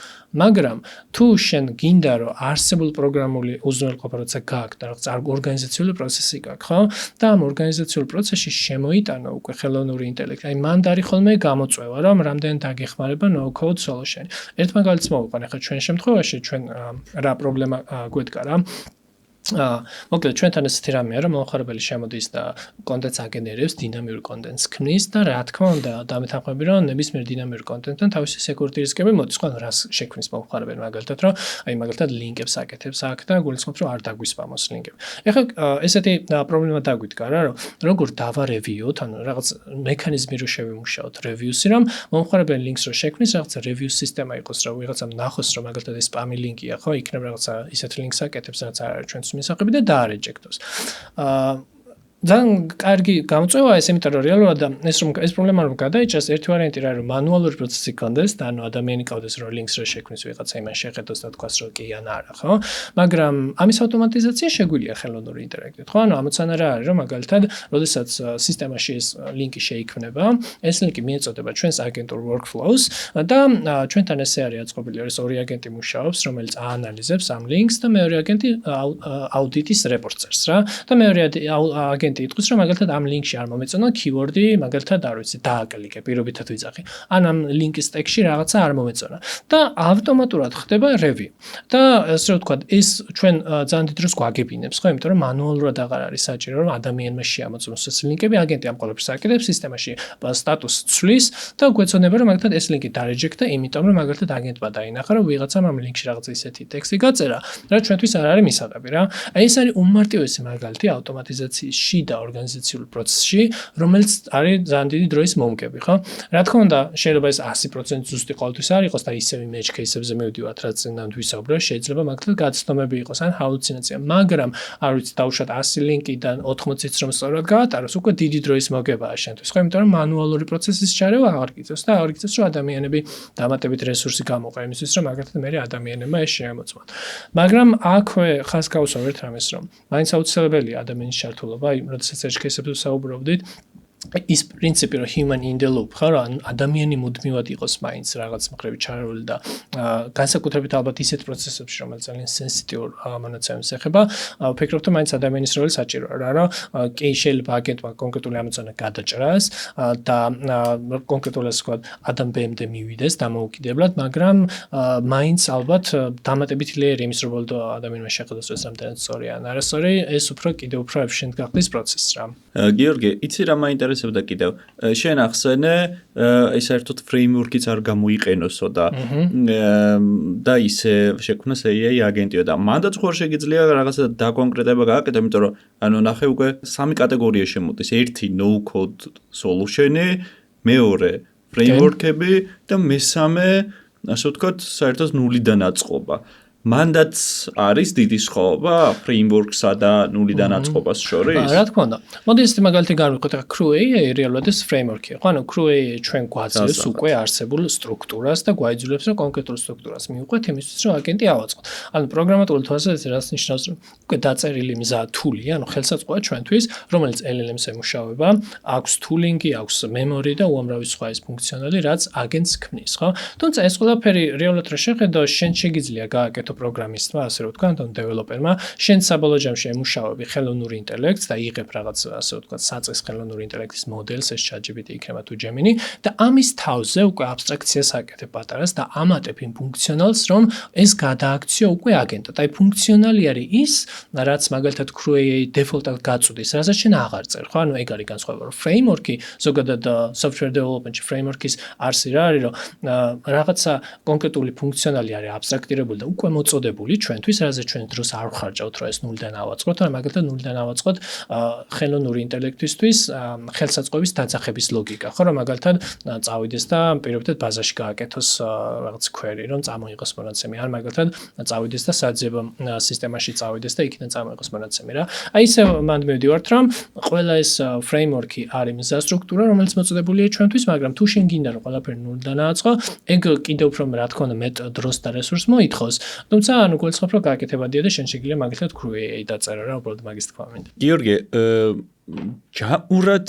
მაგრამ თუ შენ გინდა რომ არსებულ პროგრამული უზრუნველყოფა როცა გაქვს და რაღაც ორგანიზაციული პროცესი გაქვს ხო და ამ ორგანიზაციულ პროცესში შემოიტანო უკვე ხელოვნური ინტელექტი აი მან დარი ხოლმე გამოწვევა რომ რამდენი დაგეხმარება no code solution ერთ მაგალითს მოვიყვან ახლა ჩვენ შემთხვევაში ჩვენ რა პრობლემა გვედგა რა მოკლედ ჩვენთან ესეთი რამეა რომ მომხმარებელი შემოდის და კონტენტს აგენერებს დინამიური კონტენტს ქმნის და რა თქმა უნდა დამეთანხმები რომ ნებისმიერ დინამიურ კონტენტთან თავისი სეკურიტი რისკები მოდის ხო რას შექმნის მომხმარებელი მაგალითად რომ აი მაგალითად ლინკებს აკეთებს აქ და გულისხმობს რომ არ დაგვისპამოს ლინკები ეხლა ესეთი პრობლემა დაგვიდგა რა რომ როგორ დავარევიოთ ანუ რაღაც მექანიზმი რო შევიმუშაოთ რევიუსი რომ მომხმარებელი ლინკს რო შექმნის რაღაც რევიუს სისტემა იყოს რომ ვიღაცამ ნახოს რომ მაგალითად ეს სპამი ლინკია ხო იქნებ რაღაცა ისეთ ლინკს აკეთებს რაც არ არის ჩვენს მისაღები და დაარეჯექტოს. ძალიან კარგი გამოწვევა ეს იმიტომ რომ რეალურად ეს პრობლემა რომ გადაიჭრას ერთი ვარიანტი რა რომ მანუალური პროცესი კონდეს და ანუ ადამიანი ყავდეს რომ ლინკს რო შექმნის ვიღაცა იმან შეხედოს და თქვას რომ კი ან არა ხო მაგრამ ამის ავტომატიზაცია შეგვიძლია ხელოვნური ინტელექტით ხო ანუ ამოცანა რა არის რომ მაგალითად როდესაც სისტემაში ეს ლინკი შეიქმნება ეს ლინკი მიეწოდება ჩვენს აგენტურ workflows და ჩვენთან ესე არის აწყობილი ეს ორი აგენტი მუშაობს რომელიც აანალიზებს ამ ლინკს და მეორე აგენტი აუდიტის რეპორტს წერს რა და მეორე აგენტი იტყვის რომ მაგალითად ამ ლინკში არ მომეწონა keyword-ი მაგალითად არ ვიცი დააკლიკე პირობითად ვიძახი ან ამ ლინკის ტექსტში რაღაცა არ მომეწონა და ავტომატურად ხდება review და ასე ვთქვათ ეს ჩვენ ძალიან დიდ დროს გვაგებინებს ხო იმიტომ რომ მანუალურად აღარ არის საჭირო რომ ადამიანმა შეამოწმოს ეს ლინკები აგენტი ამ ყველაფერს აკეთებს სისტემაში სტატუსს ცვლის და გვეცოდება რომ მაგალითად ეს ლინკი დარეჯექტა იმიტომ რომ მაგალითად აგენტმა დაინახა რომ ვიღაცამ ამ ლინკში რაღაცა ისეთი ტექსტი გაწერა რა ჩვენთვის არ არის მისაღები რა აი ეს არის უმარტივესი მაგალითი ავტომატიზაციის და ორგანიზაციულ პროცესში, რომელიც არის ძალიან დიდი დროის მომგები, ხო? რა თქმა უნდა, შეიძლება ეს 100% ზუსტი ყოველთვის არ იყოს და ისევ იმ edge case-ებზე მივდივართ, რაც წინათ ვისაუბრე, შეიძლება მაგალითად გაცნობები იყოს ან ჰალუცინაცია, მაგრამ არ ვიცი დაუშვათ 100 ლინკიდან 80-იც რომ სწორად გაატაროს, უკვე დიდი დროის მოგებაა შენთვის, ხო? იმიტომ რომ მანუალური პროცესის ჩარევა აღარ გიწევს და აღარ გიწევს, რომ ადამიანები დამატებით რესურსი გამოყო იმისთვის, რომ მაგალითად მე ადამიანებმა ეს შეამოწმოთ. მაგრამ აქვე ხას გავუსვა ერთ რამეს, რომ მაინც აუცილებელია ადამიანის ჩართულობა, როდესაც edge case-ებზე საუბრობდით, ის პრინციპი რომ human in the loop ხო რა ადამიანი მუდმივად იყოს მაინც რაღაც მხრებით ჩარეული და განსაკუთრებით ალბათ ისეთ პროცესებში რომელიც ძალიან სენსიტიურ მონაცემებს ეხება ვფიქრობ რომ მაინც ადამიანის როლი საჭიროა რა რომ კი შეიძლება აგენტმა კონკრეტული ამოცანა გადაჭრას და კონკრეტულად ასე ვთქვათ адам ბმ-დე მივიდეს დამოუკიდებლად მაგრამ მაინც ალბათ დამატებითი ლეერი იმის რომ ბოლო ადამიანმა შეხედოს ეს რამდენად სწორია ან არასწორი ეს უფრო კიდევ უფრო efficient გახდეს პროცესს რა გიორგი იცი რა მაინტერესებს მაინტერესებდა კიდევ შენ ახსენე ეს საერთოდ ფრეიმვორკიც არ გამოიყენოსო და ისე შექმნას AI აგენტიო და მანდაც ხوار შეგიძლია რაღაცა დაკონკრეტება გააკეთო, იმიტომ რომ ანუ ნახე უკვე სამი კატეგორია შემოდის. ერთი no code solution-ი, მეორე ფრეიმვორკები და მესამე ასე ვთქვათ, საერთოდ ნულიდან აწყობა. მანდაც არის დიდი სხვაობა ფრეიმვორკსა და ნულიდან აწყობას შორის? რა თქმა უნდა. მოდი ეს მაგალითი გავიხოთ, ახლა CrewAI რეალურად ეს ფრეიმვორკია. ხო, ანუ CrewAI ჩვენ გვაძლევს უკვე არსებულ სტრუქტურას და გვაიძულებს რომ კონკრეტულ სტრუქტურას მივყვეთ იმისთვის, რომ აგენტი ავაწყოთ. ანუ პროგრამატული თვალსაზრისით რაც ნიშნავს, რომ უკვე დაწერილი მზა თულია, ანუ ხელსაწყოა ჩვენთვის, რომელიც LLM-ს ემუშავება, აქვს თულინგი, აქვს მემორი და უამრავი სხვა ის ფუნქციონალი, რაც აგენტს ქმნის, ხო? თუმცა ეს ყველაფერი რეალურად რა შეხედო, შენ შეგიძლია გააკეთო პროგრამისტმა, ასე რომ ვთქვათ, ან დეველოპერმა, შენ საბოლოო ჯამში ემუშავები ხელოვნური ინტელექტს და იღებ რაღაც, ასე რომ ვთქვათ, საწყის ხელოვნური ინტელექტის მოდელს, ეს ChatGPT იქნება თუ Gemini და ამის თავზე უკვე აბსტრაქციას აკეთებ პატარას და ამატებ იმ ფუნქციონალს, რომ ეს გადააქციო უკვე აგენტად. აი ფუნქციონალი არის ის, რაც მაგალითად CrewAI დეფოლტად გაწვდის, რასაც შენ აღარ წერ, ხო? ანუ ეგ არის განსხვავება, რომ ფრეიმვორკი, ზოგადად software development-ში ფრეიმვორკის არსი რა არის, რომ რაღაცა კონკრეტული ფუნქციონალი არის აბსტრაქტირებული და უკვე მოწოდებული ჩვენთვის, რაზე ჩვენ დროს არ ვხარჯავთ, რომ ეს ნულიდან ავაწყოთ, ან მაგალითად ნულიდან ავაწყოთ ხელოვნური ინტელექტისთვის ხელსაწყოების დაძახების ლოგიკა, ხო, რომ მაგალითად წავიდეს და პირობითად ბაზაში გააკეთოს რაღაც query, რომ წამოიღოს მონაცემი, ან მაგალითად წავიდეს და საძიებო სისტემაში წავიდეს და იქიდან წამოიღოს მონაცემი რა. აი ისე მანდ მივდივართ, რომ ყველა ეს ფრეიმვორკი არის მზა სტრუქტურა, რომელიც მოწოდებულია ჩვენთვის, მაგრამ თუ შენ გინდა რომ ყველაფერი ნულიდან ააწყო, ეგ კიდევ უფრო რა თქმა უნდა მეტ დროს და რესურსს მოითხოვს. თუმცა ანუ გულისხმობ რომ გააკეთებადია და შენ შეგიძლია მაგალითად CrewAI დაწერა რა, უბრალოდ მაგის თქვა მინდა. გიორგი, ჯამურად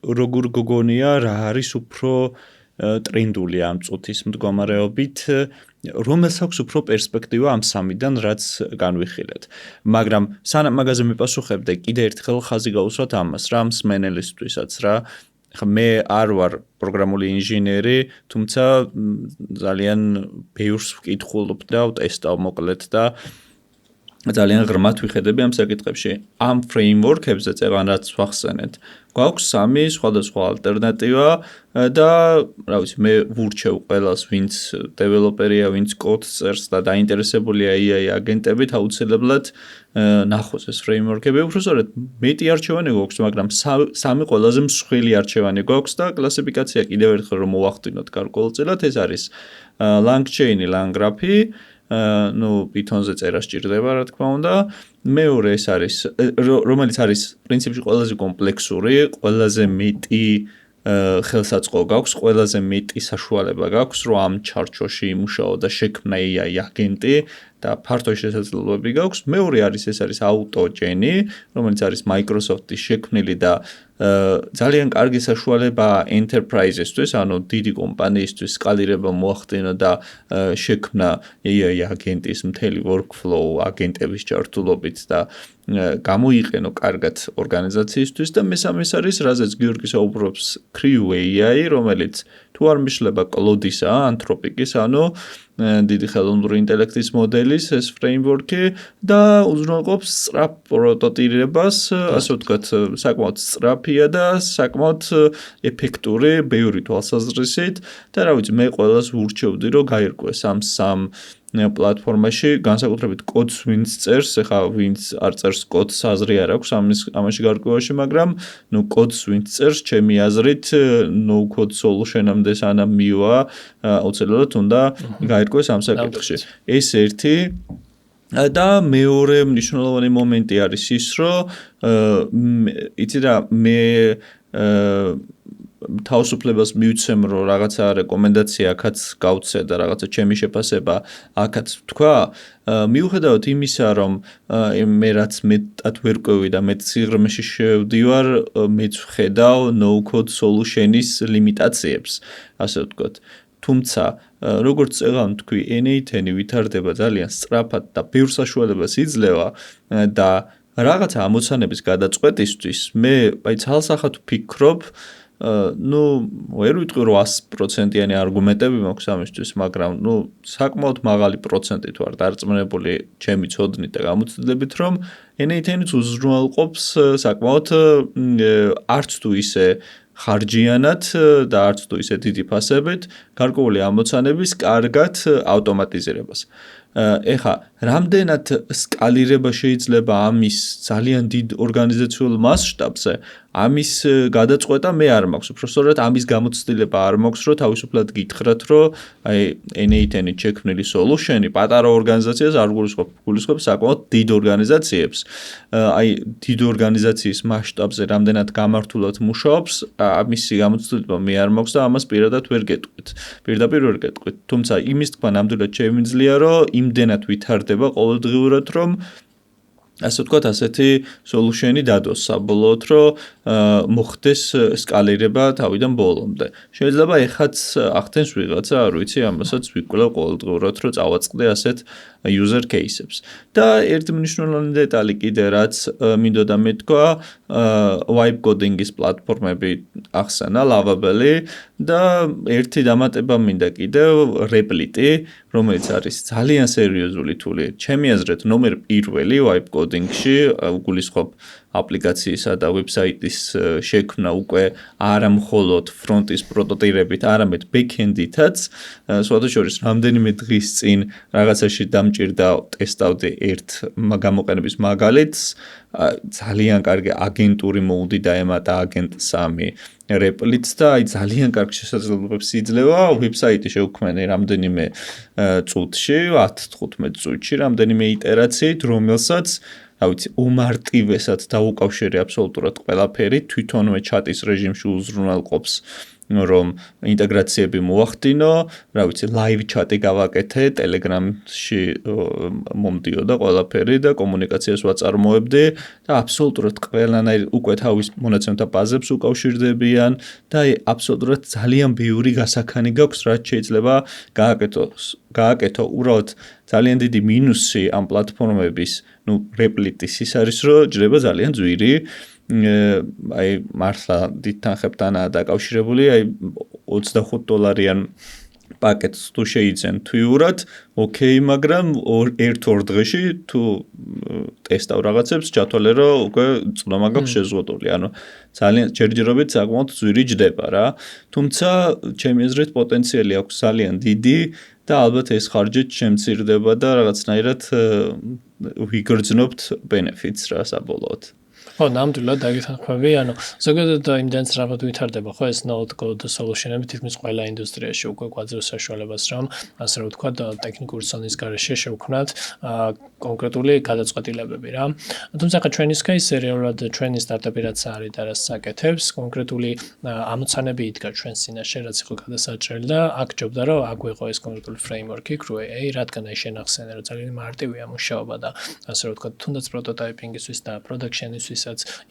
როგორ გოგონია რა არის უფრო ტრენდული ამ წუთის მდგომარეობით, რომელს აქვს უფრო პერსპექტივა ამ სამიდან, რაც განვიხილეთ. მაგრამ სანამ მაგაზე მიპასუხებდე, კიდე ერთხელ ხაზი გაუსვათ ამას რა, მსმენელისთვისაც რა. მე არ ვარ პროგრამული ინჟინერი, თუმცა ძალიან ბევრს ვკითხულობ და ვტესტავ მოკლედ და ძალიან ღრმად ვიხედები ამ საკითხებში. ამ ფრეიმვორკებზე წევან რაც ვახსენეთ, გვაქვს სამი სხვადასხვა ალტერნატივა და რა ვიცი, მე ვურჩევ ყველას, ვინც დეველოპერია, ვინც კოდს წერს და დაინტერესებულია AI აგენტებით, აუცილებლად ნახოს ეს ფრეიმვორკები. უბრალოდ მეტი არჩევანი გვაქვს, მაგრამ სამი ყველაზე მსხვილი არჩევანი გვაქვს და კლასიფიკაცია კიდევ ერთხელ რომ მოვახდინოთ გარკვეულწილად, ეს არის LangChain, LangGraph, Python-ზე წერა სჭირდება, რა თქმა უნდა. მეორე ეს არის, რომელიც არის პრინციპში ყველაზე კომპლექსური, ყველაზე მეტი ხელსაწყო გაქვს, ყველაზე მეტი საშუალება გაქვს, რომ ამ ჩარჩოში იმუშაო და შექმნა AI აგენტი და ფართო შესაძლებლობები გაქვს. მეორე არის ეს არის AutoGen, რომელიც არის Microsoft-ის შექმნილი და ძალიან კარგი საშუალება enterprise-ისთვის, ანუ დიდი კომპანიისთვის სკალირება მოახდინა და შექმნა AI აგენტის მთელი workflow აგენტების ჩართულობით და გამოიყენო კარგად ორგანიზაციისთვის და მესამე არის, რაზეც გიორგი საუბრობს, CrewAI, რომელიც თუ არ მიშლება კლოდისა, ანთროპიკის, ანუ დიდი ხელოვნური ინტელექტის მოდელის ეს ფრეიმვორკი და უზრუნველყოფს სწრაფ პროტოტიპირებას, ასე ვთქვათ, საკმაოდ სწრაფია და საკმაოდ ეფექტური ბევრი თვალსაზრისით და რა ვიცი, მე ყველას ვურჩევდი, რომ გაირკვეს ამ სამ პლატფორმაში, განსაკუთრებით კოდს ვინც წერს, ეხლა ვინც არ წერს კოდს აზრი არ აქვს ამაში გარკვევაში, მაგრამ კოდს ვინც წერს, ჩემი აზრით no code solution-ამდე სანამ მივა, აუცილებლად უნდა გაირკვეს ამ საკითხში. ეს ერთი და მეორე მნიშვნელოვანი მომენტი არის ის, რომ იცი რა, მე თავისუფლებას მივცემ, რომ რაღაცა რეკომენდაცია აქაც გავცე და რაღაცა ჩემი შეფასება აქაც ვთქვა, მიუხედავად იმისა, რომ მე რაც მეტად ვერ ყვევი და მეტ სიღრმეში შევდივარ, მეც ვხედავ no code solution-ის ლიმიტაციებს, ასე ვთქვათ. თუმცა, როგორც წეგან თქვი, N8-ი ვითარდება ძალიან სწრაფად და ბევრ საშუალებას იძლევა და რაღაცა ამოცანების გადაწყვეტისთვის მე ცალსახად ვფიქრობ, ну, ვერ ვიტყვი რომ 100%-იანი არგუმენტები მაქვს ამისთვის, მაგრამ საკმაოდ მაღალი პროცენტით ვარ დარწმუნებული ჩემი ცოდნით და გამოცდილებით, რომ N8-იც უზრუნველყოფს საკმაოდ არც თუ ისე ხარჯიანად და არც თუ ისე დიდი ფასებით გარკვეული ამოცანების კარგად ავტომატიზირებას. ეხა, რამდენად სკალირება შეიძლება ამის ძალიან დიდ ორგანიზაციულ მასშტაბზე, ამის გადაწყვეტა მე არ მაქვს. უბრალოდ ამის გამოცდილება არ მაქვს, რომ თავისუფლად გითხრათ, რომ აი N8-ით შექმნილი solution-ი პატარა ორგანიზაციას არ გულისხმობს საკმაოდ დიდ ორგანიზაციებს. აი დიდ ორგანიზაციის მასშტაბზე რამდენად გამართულად მუშაობს, ამისი გამოცდილება მე არ მაქვს და ამას პირადად ვერ გეტყვით. პირდაპირ ვერ გეტყვით. თუმცა იმის თქვა ნამდვილად შემიძლია, რომ იმდენად ვითარდება ყოველდღიურად, რომ ასე ვთქვათ, ასეთი solution-ი დადოს საბოლოოდ, რომ მოხდეს სკალირება თავიდან ბოლომდე. შეიძლება ეხაც ახდენს ვიღაცა, არ ვიცი, ამასაც ვიკვლევ ყოველდღიურად, რომ წავაწყდე ასეთ user case-ებს. და ერთი მნიშვნელოვანი დეტალი კიდე, რაც მინდოდა მეთქვა, vibe coding-ის პლატფორმები ახსენა, Lovable და ერთი დამატება მინდა კიდევ Replit-ი, რომელიც არის ძალიან სერიოზული თული. ჩემი აზრით, ნომერ პირველი vibe coding-ში გულისხმობ აპლიკაციისა და ვებსაიტის შექმნა უკვე არა მხოლოდ ფრონტის პროტოტიპებით, არამედ back-end-ითაც. სხვადასხვა რამდენიმე დღის წინ რაღაცაში დამჭირდა ტესტავდი ერთ გამოყენების მაგალითს, ძალიან კარგი აგენტური მოუდი დაემატა agent 3 Replit-ს და აი ძალიან კარგ შესაძლებლობებს იძლევა ვებსაიტი შევქმნი რამდენიმე წუთში, 10-15 წუთში, რამდენიმე iterაციით, რომელსაც ავიცი, უმარტივესად დაუკავშირე აბსოლუტურად ყველაფერი, თვითონვე ჩატის რეჟიმში უზრუნველყოფს, რომ ინტეგრაციები მოახდინო, რა ვიცი, live chat-ი გავაკეთე, Telegram-ში მომდიოდა ყველაფერი და კომუნიკაციას ვაწარმოებდი და აბსოლუტურად ყველანაირ უკვე თავის მონაცემთა ბაზებს უკავშირდებიან და აბსოლუტურად ძალიან ბევრი გასაქანი გაქვს, რაც შეიძლება გააკეთო. უბრალოდ ძალიან დიდი მინუსი ამ პლატფორმების, Replit-ის ის არის, რომ ჯდება ძალიან ძვირი, აი მართლა დიდ თანხებთანაა დაკავშირებული, აი $25 პაკეტს თუ შეიძენ თვიურად, ოკეი, მაგრამ 1-2 დღეში თუ ტესტავ რაღაცებს, ჩათვალე, რომ უკვე წვდომა გაქვს შეზღუდული. ანუ ძალიან ჯერჯერობით საკმაოდ ძვირი ჯდება რა. თუმცა ჩემი აზრით პოტენციალი აქვს ძალიან დიდი და ალბათ ეს ხარჯით შემცირდება და რაღაცნაირად ვიგრძნობთ benefits რა საბოლოოდ. ხო, ნამდვილად დაგეთანხმები, ანუ ზოგადად იმდენს რაბად ვითარდება, ხო, ეს no code solution-ები თითქმის ყველა ინდუსტრიაში უკვე გვაძლევს საშუალებას, რომ ასე რომ ვთქვათ, ტექნიკური ცოდნის გარეშე შევქმნათ კონკრეტული გადაწყვეტილებები რა. თუმცა ხა ჩვენის case-ი რეალურად ჩვენი სტარტაპი რაც არის და რაც საკეთებს, კონკრეტული ამოცანები იდგა ჩვენს წინაშე, რაც იყო გადასაჭრელი და აქ ჯობდა რომ აქ ვიყო ეს კონკრეტული framework-ი, AI, რადგან აი შენახსენე, რომ ძალიან მარტივია მუშაობა და ასე რომ ვთქვათ, თუნდაც პროტოტაიპინგისთვის და production-ისთვის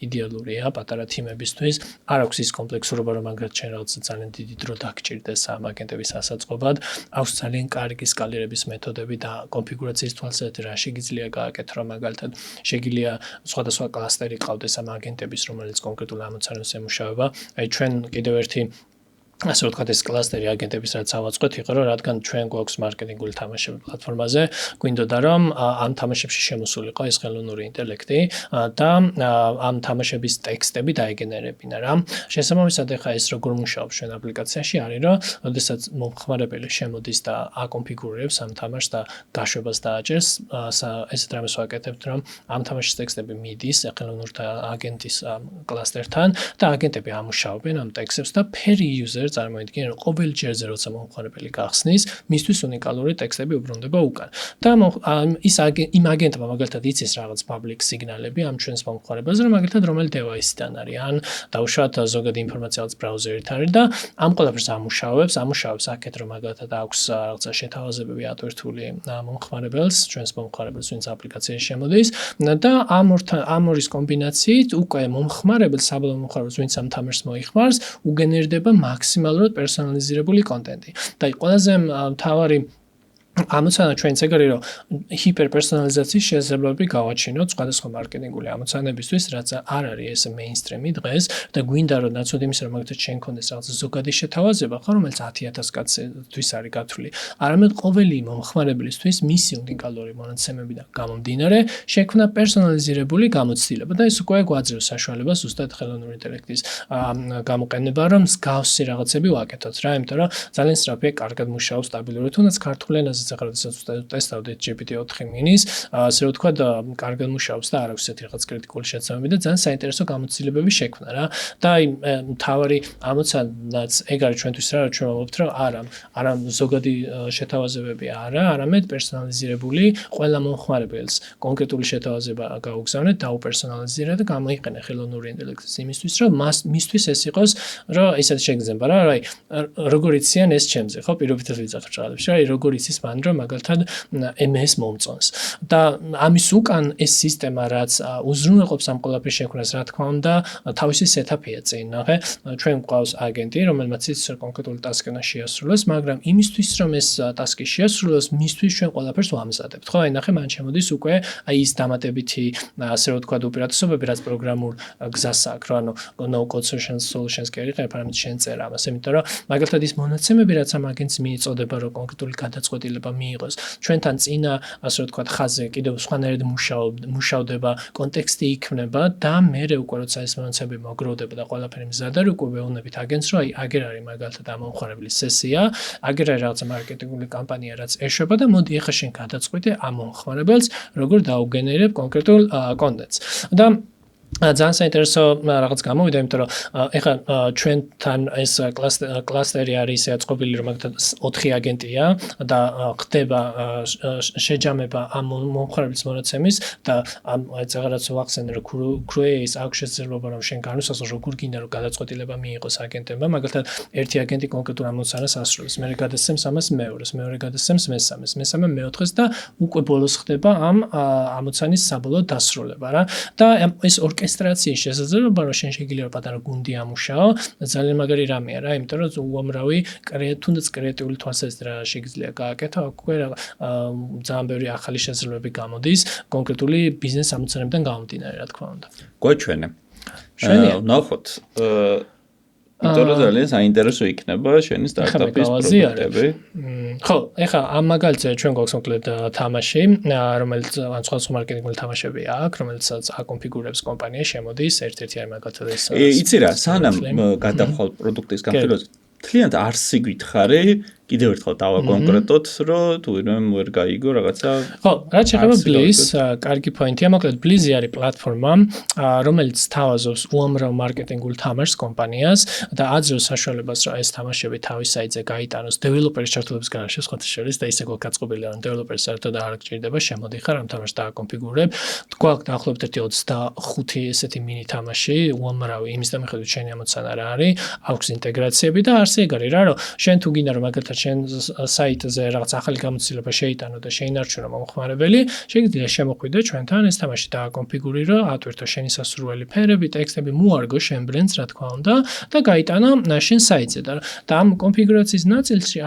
იდეალურია პატარა თიმებისთვის. არ აქვს ის კომპლექსურობა, რომ მაგათ შენ რაღაცა ძალიან დიდი დრო დაგჭირდეს ამ აგენტების ასაწყობად. აქვს ძალიან კარგი სკალირების მეთოდები და კონფიგურაციის თვალსაზრისით რა შეგიძლია გააკეთო, რომ მაგალითად შეგიძლია სხვადასხვა კლასტერი ყავდეს ამ აგენტების, რომელიც კონკრეტულ ამოცანებს ემუშავება. აი ჩვენ კიდევ ერთი ასე ვთქვათ, ეს კლასტერი აგენტების რაც ავაწყოთ იყო, რომ რადგან ჩვენ გვაქვს მარკეტინგული თამაშები პლატფორმაზე, გვინდოდა რომ ამ თამაშებში შემოსულიყო ეს ხელოვნური ინტელექტი და ამ თამაშების ტექსტები დაეგენერებინა რა. შესაბამისად, ახლა ეს როგორ მუშაობს ჩვენ აპლიკაციაში არის, რომ ოდესაც მომხმარებელი შემოდის და აკონფიგურებს ამ თამაშს და გაშვებას დააჭერს, ესეთ რამეს ვაკეთებთ, რომ ამ თამაშის ტექსტები მიდის ხელოვნურ აგენტის კლასტერთან და აგენტები ამუშავებენ ამ ტექსტებს და per user წარმოიდგინე, რომ ყოველ ჯერზე როცა მომხმარებელი გახსნის, მისთვის უნიკალური ტექსტები უბრუნდება უკან. და იმ აგენტმა მაგალითად იცის რაღაც public სიგნალები ამ ჩვენს მომხმარებელზე, რომ მაგალითად რომელი device-დან არის, ან დაუშვათ ზოგადი ინფორმაცია რაც ბრაუზერით არის და ამ ყველაფერს ამუშავებს აქეთ, რომ მაგალითად აქვს რაღაცა შეთავაზებები ატვირთული მომხმარებელს, ჩვენს მომხმარებელს, ვინც აპლიკაციაში შემოდის და ამ ორის კომბინაციით უკვე მომხმარებელს, საბოლოო მომხმარებელს, ვინც ამ თამაშს მოიხმარს, უგენერდება მაქსიმალურად პერსონალიზირებული კონტენტი. და ყველაზე მთავარი ამოცანა ჩვენც ეგ არის, რომ ჰიპერპერსონალიზაციის შესაძლებლობები გავაჩინოთ სხვადასხვა მარკეტინგული ამოცანებისთვის, რაც არ არის ეს მეინსტრიმი დღეს და გვინდა რომ ნაცვლად იმისა, რომ მაგალითად შენ კონდეს რაღაც ზოგადი შეთავაზება, ხო, რომელიც 10,000 კაცთვის არის გათვლილი. არამედ ყოველი მომხმარებლისთვის მისი უნიკალური მონაცემებიდან გამომდინარე შექმნა პერსონალიზირებული გამოცდილება და ეს უკვე გვაძლევს საშუალებას ზუსტად ხელოვნური ინტელექტის გამოყენება, რომ მსგავსი რაღაცები ვაკეთოთ რა, იმიტომ რომ ძალიან სწრაფია, კარგად მუშაობს სტაბილურად, თუნდაც ქართულ ენაზე ახლა ტესტავდით GPT-4 minis, ასე რომ თქვა კარგად მუშაობს და არ აქვს ესეთი რაღაც კრიტიკული შეცდომები და ძალიან საინტერესო გამოცდილებები შექმნა რა. და აი მთავარი ამოცანაც ეგ არის ჩვენთვის რა, ჩვენ ვამბობთ რომ არა ზოგადი შეთავაზებები არა, არამედ პერსონალიზირებული ყველა მომხმარებელს კონკრეტული შეთავაზება გაუგზავნეთ, დაუპერსონალიზირა და გამოიყენე ხელოვნური ინტელექტის იმისთვის, რომ მისთვის ეს იყოს, რომ ისეთ შეგრძნება რა, აი როგორ იციან ეს ჩემზე, ხო, პირობითად ვიძახებ ჟღალებში, აი როგორ იცის მან რომ მაგალითად MS მომწონს და ამის უკან ეს სისტემა რაც უზრუნველყოფს ამ ყველაფრის შექმნას, რა თქმა უნდა, თავისი სეტაპია წინ, ნახე, ჩვენ გვყავს აგენტი, რომელმაც ის კონკრეტული ტასკი უნდა შეასრულოს, მაგრამ იმისთვის რომ ეს ტასკი შეასრულოს, მისთვის ჩვენ ყველაფერს ვამზადებთ, ხო? აი ნახე, მან შემოდის უკვე აი ის დამატებითი, ასე რომ ვთქვა, უპირატესობები, რაც პროგრამულ გზას აქვს, ანუ no code solutions კი არის, არამედ შენ წერ ამას, იმიტომ რომ მაგალითად ის მონაცემები, რაც ამ აგენტს მიეწოდება, რომ კონკრეტული გადაწყვეტილება მიიღოს, ჩვენთან წინა, ასე რომ ვთქვა, ხაზზე კიდევ სხვანაირად მუშავდება, კონტექსტი იქმნება და მერე უკვე როცა ეს მონაცემები მოგროვდება და ყველაფერი მზადარი, უკვე ვეუბნებით აგენტს, რომ აი აგერ არის მაგალითად ამ მომხმარებლის სესია, აგერ არის რაღაცა მარკეტინგული კამპანია, რაც ეშვება და მოდი ახლა შენ გადაწყვეტე ამ მომხმარებელს, როგორ დაუგენერებ კონკრეტულ კონტენტს. და ძალიან საინტერესო რაღაც გამოვიდა, იმიტომ რომ ეხლა ჩვენთან ეს კლასტერი არის აწყობილი, რომ მაგალითად 4 აგენტია და ხდება შეჯამება ამ მომხმარებლის მონაცემის და ამ რაღაც ვახსენე რომ create აქვს შესაძლებლობა რომ შენ განვსახო როგორ გინდა რომ გადაწყვეტილება მიიღოს აგენტებმა, მაგალითად ერთი აგენტი კონკრეტულ ამოცანას ასრულებს, მეორე გადასცემს ამას მეორეს, მეორე გადასცემს მესამეს, მესამე მეოთხეს და უკვე ბოლოს ხდება ამ ამოცანის საბოლოო დასრულება რა. და ეს ორკესტრაციის შესაძლებლობა, რომ შენ შეგიძლია პატარა გუნდი ამუშაო, ძალიან მაგარი რამეა რა, იმიტომ რომ უამრავი თუნდაც კრეატიული თვალსაზრისით რა შეგიძლია გააკეთო, უკვე ძალიან ბევრი ახალი შესაძლებლობები გამოდის კონკრეტული ბიზნეს ამოცანებიდან გამომდინარე, რა თქმა უნდა. გვაჩვენე. შვენია. ნახოთ. იმიტომ რომ ძალიან საინტერესო იქნება შენი სტარტაპის პროდუქტები. ხო, ეხლა ამ მაგალითზე ჩვენ გვაქვს მოკლედ თამაში, რომელიც ან სხვა მარკეტინგული თამაშები აქვს, რომელსაც აკონფიგურებს კომპანია, შემოდის ერთ-ერთი არის მაგალითად ეს. იცი რა, სანამ გადახვალ პროდუქტის განხილვაზე თლიანად არსი გითხარი, კიდევ ერთხელ დავაკონკრეტოთ, რომ თუ ვინმე ვერ გაიგო რაღაცა. ხო, რაც შეეხება Bliz, კარგი პოინტია, მოკლედ Bliz არის პლატფორმა, რომელიც თავაზობს უამრავ მარკეტინგულ თამაშს კომპანიას და აძლევს საშუალებას, რომ ეს თამაშები თავის საიტზე გაიტანოს დეველოპერის ჩართულობის გარშე, სხვათა შორის და ისე გვაკაწყობილია, რომ დეველოპერი საერთოდ არ გჭირდება, შემოდიხარ ამ თამაშს დააკონფიგურებ. გვაქვს დაახლოებით 25 ესეთი მინი თამაში, უამრავი იმის და მიხედვით შენი ამოცანა რა არის, აქვს ინტეგრაციები და არც ეგ არის რა, რომ შენ თუ გინდა რომ მაგალითად შენ საიტზე რაღაც ახალი გამოცდილება შეიტანო და შეინარჩუნო მომხმარებელი, შეგიძლია შემოხვიდე ჩვენთან ეს თამაში დააკონფიგურირო, ატვირთო შენი სასურველი ფერები, ტექსტები, მოარგო შენ ბრენდს, რა თქმა უნდა, და გაიტანო შენ საიტზე და ამ კონფიგურაციის ნაწილში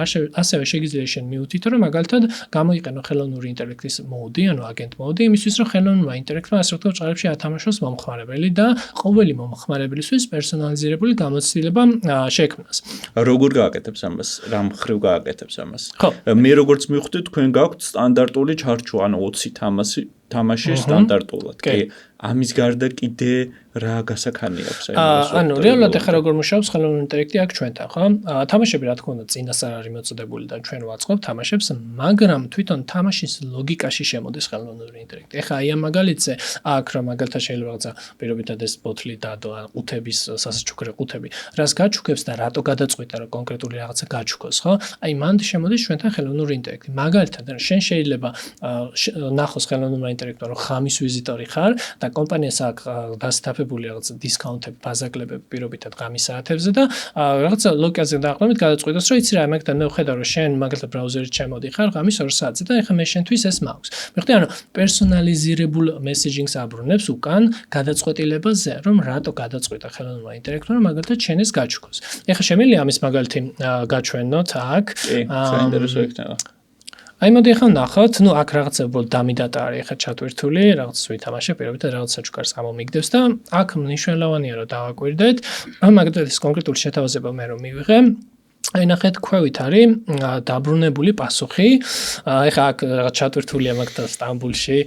ასევე შეგიძლია შენ მიუთითო, რომ მაგალითად გამოიყენო ხელოვნური ინტელექტის მოდი, ანუ აგენტ მოდი, იმისთვის რომ ხელოვნურმა ინტელექტმა ასე ვთქვათ, ჭარბში ათამაშოს მომხმარებელი და ყოველი მომხმარებლისთვის პერსონალიზირებული გამოცდილება შექმნას. როგორ გააკეთებს ამას? რა მხრივ გააკეთებს ამას? მე როგორც მივხვდი, თქვენ გაქვთ სტანდარტული ჩარჩო, ანუ 20 თამაში სტანდარტულად. კი, ამის გარდა კიდე რა გასახანი აქვს აი ეს? ანუ რეალურად ახლა როგორ მუშაობს ხელოვნური ინტელექტი აქ ჩვენთან, ხო? თამაშები რა თქმა უნდა წინასწარ არის მოწოდებული და ჩვენ ვაწყობთ თამაშებს, მაგრამ თვითონ თამაშის ლოგიკაში შემოდის ხელოვნური ინტელექტი. ახლა აი ამ მაგალითზე აქ რა მაგალითად შეიძლება რაღაცა პირობითად ეს ბოთლი დადო, ან ყუთების სასაჩუქრე ყუთები, რას გაჩუქებს და რატო გადაწყვიტა რომ კონკრეტული რაღაცა გაჩუქოს, ხო? აი მანდ შემოდის ჩვენთან ხელოვნური ინტელექტი. მაგალითად შენ შეიძლება ნახოს ხელოვნურმა ინტელექტმა რომ ხამის ვიზიტორი ხარ და კომპანიას აქვს დასტაფებული რაღაცა დისკაუნტები, ბაზაკლებები პირობითად ღამის საათებზე და რაღაცა ლოკაციაზე დაახლოებით გადაწყვიტოს, რომ იცი რა, მაგალითად მე ვხედავ, რომ შენ მაგალითად ბრაუზერით შემოდიხარ ღამის 2 საათზე და ეხლა მე შენთვის ეს მაქვს. მეხუთე, ანუ პერსონალიზირებულ მესეჯინგს აბრუნებს უკან გადაწყვეტილებაზე, რომ რატო გადაწყვიტა ხელოვნურმა ინტელექტმა, რომ მაგალითად შენ ეს გაჩუქოს. ეხლა შემიძლია ამის მაგალითი გაჩვენოთ აქ. კი, საინტერესო იქნება. აი მოდი ახლა ნახავთ, აქ რაღაცა დამი დატა არის ახლა ჩატვირთული, რაღაც ვითამაშე, პირობითად რაღაც საჩუქარს ამომიგდებს და აქ მნიშვნელოვანია რომ დავაკვირდეთ, მაგალითად ეს კონკრეტული შეთავაზება მე რომ მივიღე აი ნახეთ ქვევით არის დაბრუნებული პასუხი. ეხლა აქ რაღაც ჩატვირთულია მაგალითად სტამბულში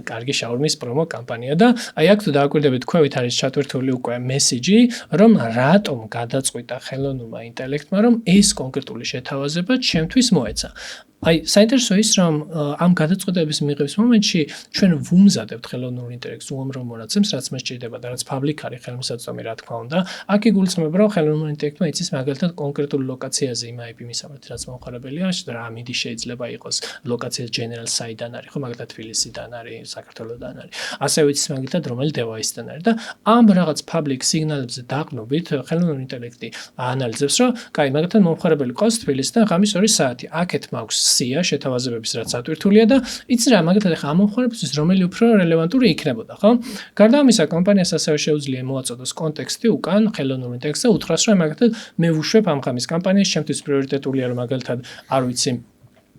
კარგი შაურმის პრომო კამპანია და აი აქ თუ დააკვირდებით ქვევით არის ჩატვირთული უკვე მესიჯი, რომ რატომ გადაწყვიტა ხელოვნურმა ინტელექტმა, რომ ეს კონკრეტული შეთავაზება ჩემთვის მოეცა. აი საინტერესო ის რომ ამ გადაწყვეტების მიღების მომენტში ჩვენ ვუმზადებთ ხელოვნურ ინტელექტს უამრავ მონაცემს, რაც მას ჭირდება და რაც public არის ხელმისაწვდომი რა თქმა უნდა. აქ იგულისხმება რომ ხელოვნურ ინტელექტმა იცის მაგალითად კონკრეტულ ლოკაციაზე იმ IP მისამართი რაც მომხმარებელია, რა მიდი შეიძლება იყოს ლოკაციის general site-დან არის, ხო მაგალითად თბილისიდან არის, საქართველოსდან არის. ასევე იცის მაგალითად რომელი device-დან არის და ამ რაღაც public signal-ებზე დაყნობით ხელოვნური ინტელექტი აანალიზებს რომ, კაი, მაგალითად მომხმარებელი ყავს თბილისიდან ღამის 2 საათი. აქეთ მაქვს სია შეთავაზებების რაც ატვირთულია და იცი რა მაგალითად ახლა ამ მომხმარებელს რომელი უფრო რელევანტური იქნებოდა, ხო? გარდა ამისა, კომპანიას ასევე შეუძლია მოაწოდოს კონტექსტი უკან ხელოვნურ ინტელექტს და უთხრას რომ მაგალითად მე ვუშვებ ამ ხამის კამპანიას, ჩემთვის პრიორიტეტულია რომ მაგალითად არ ვიცი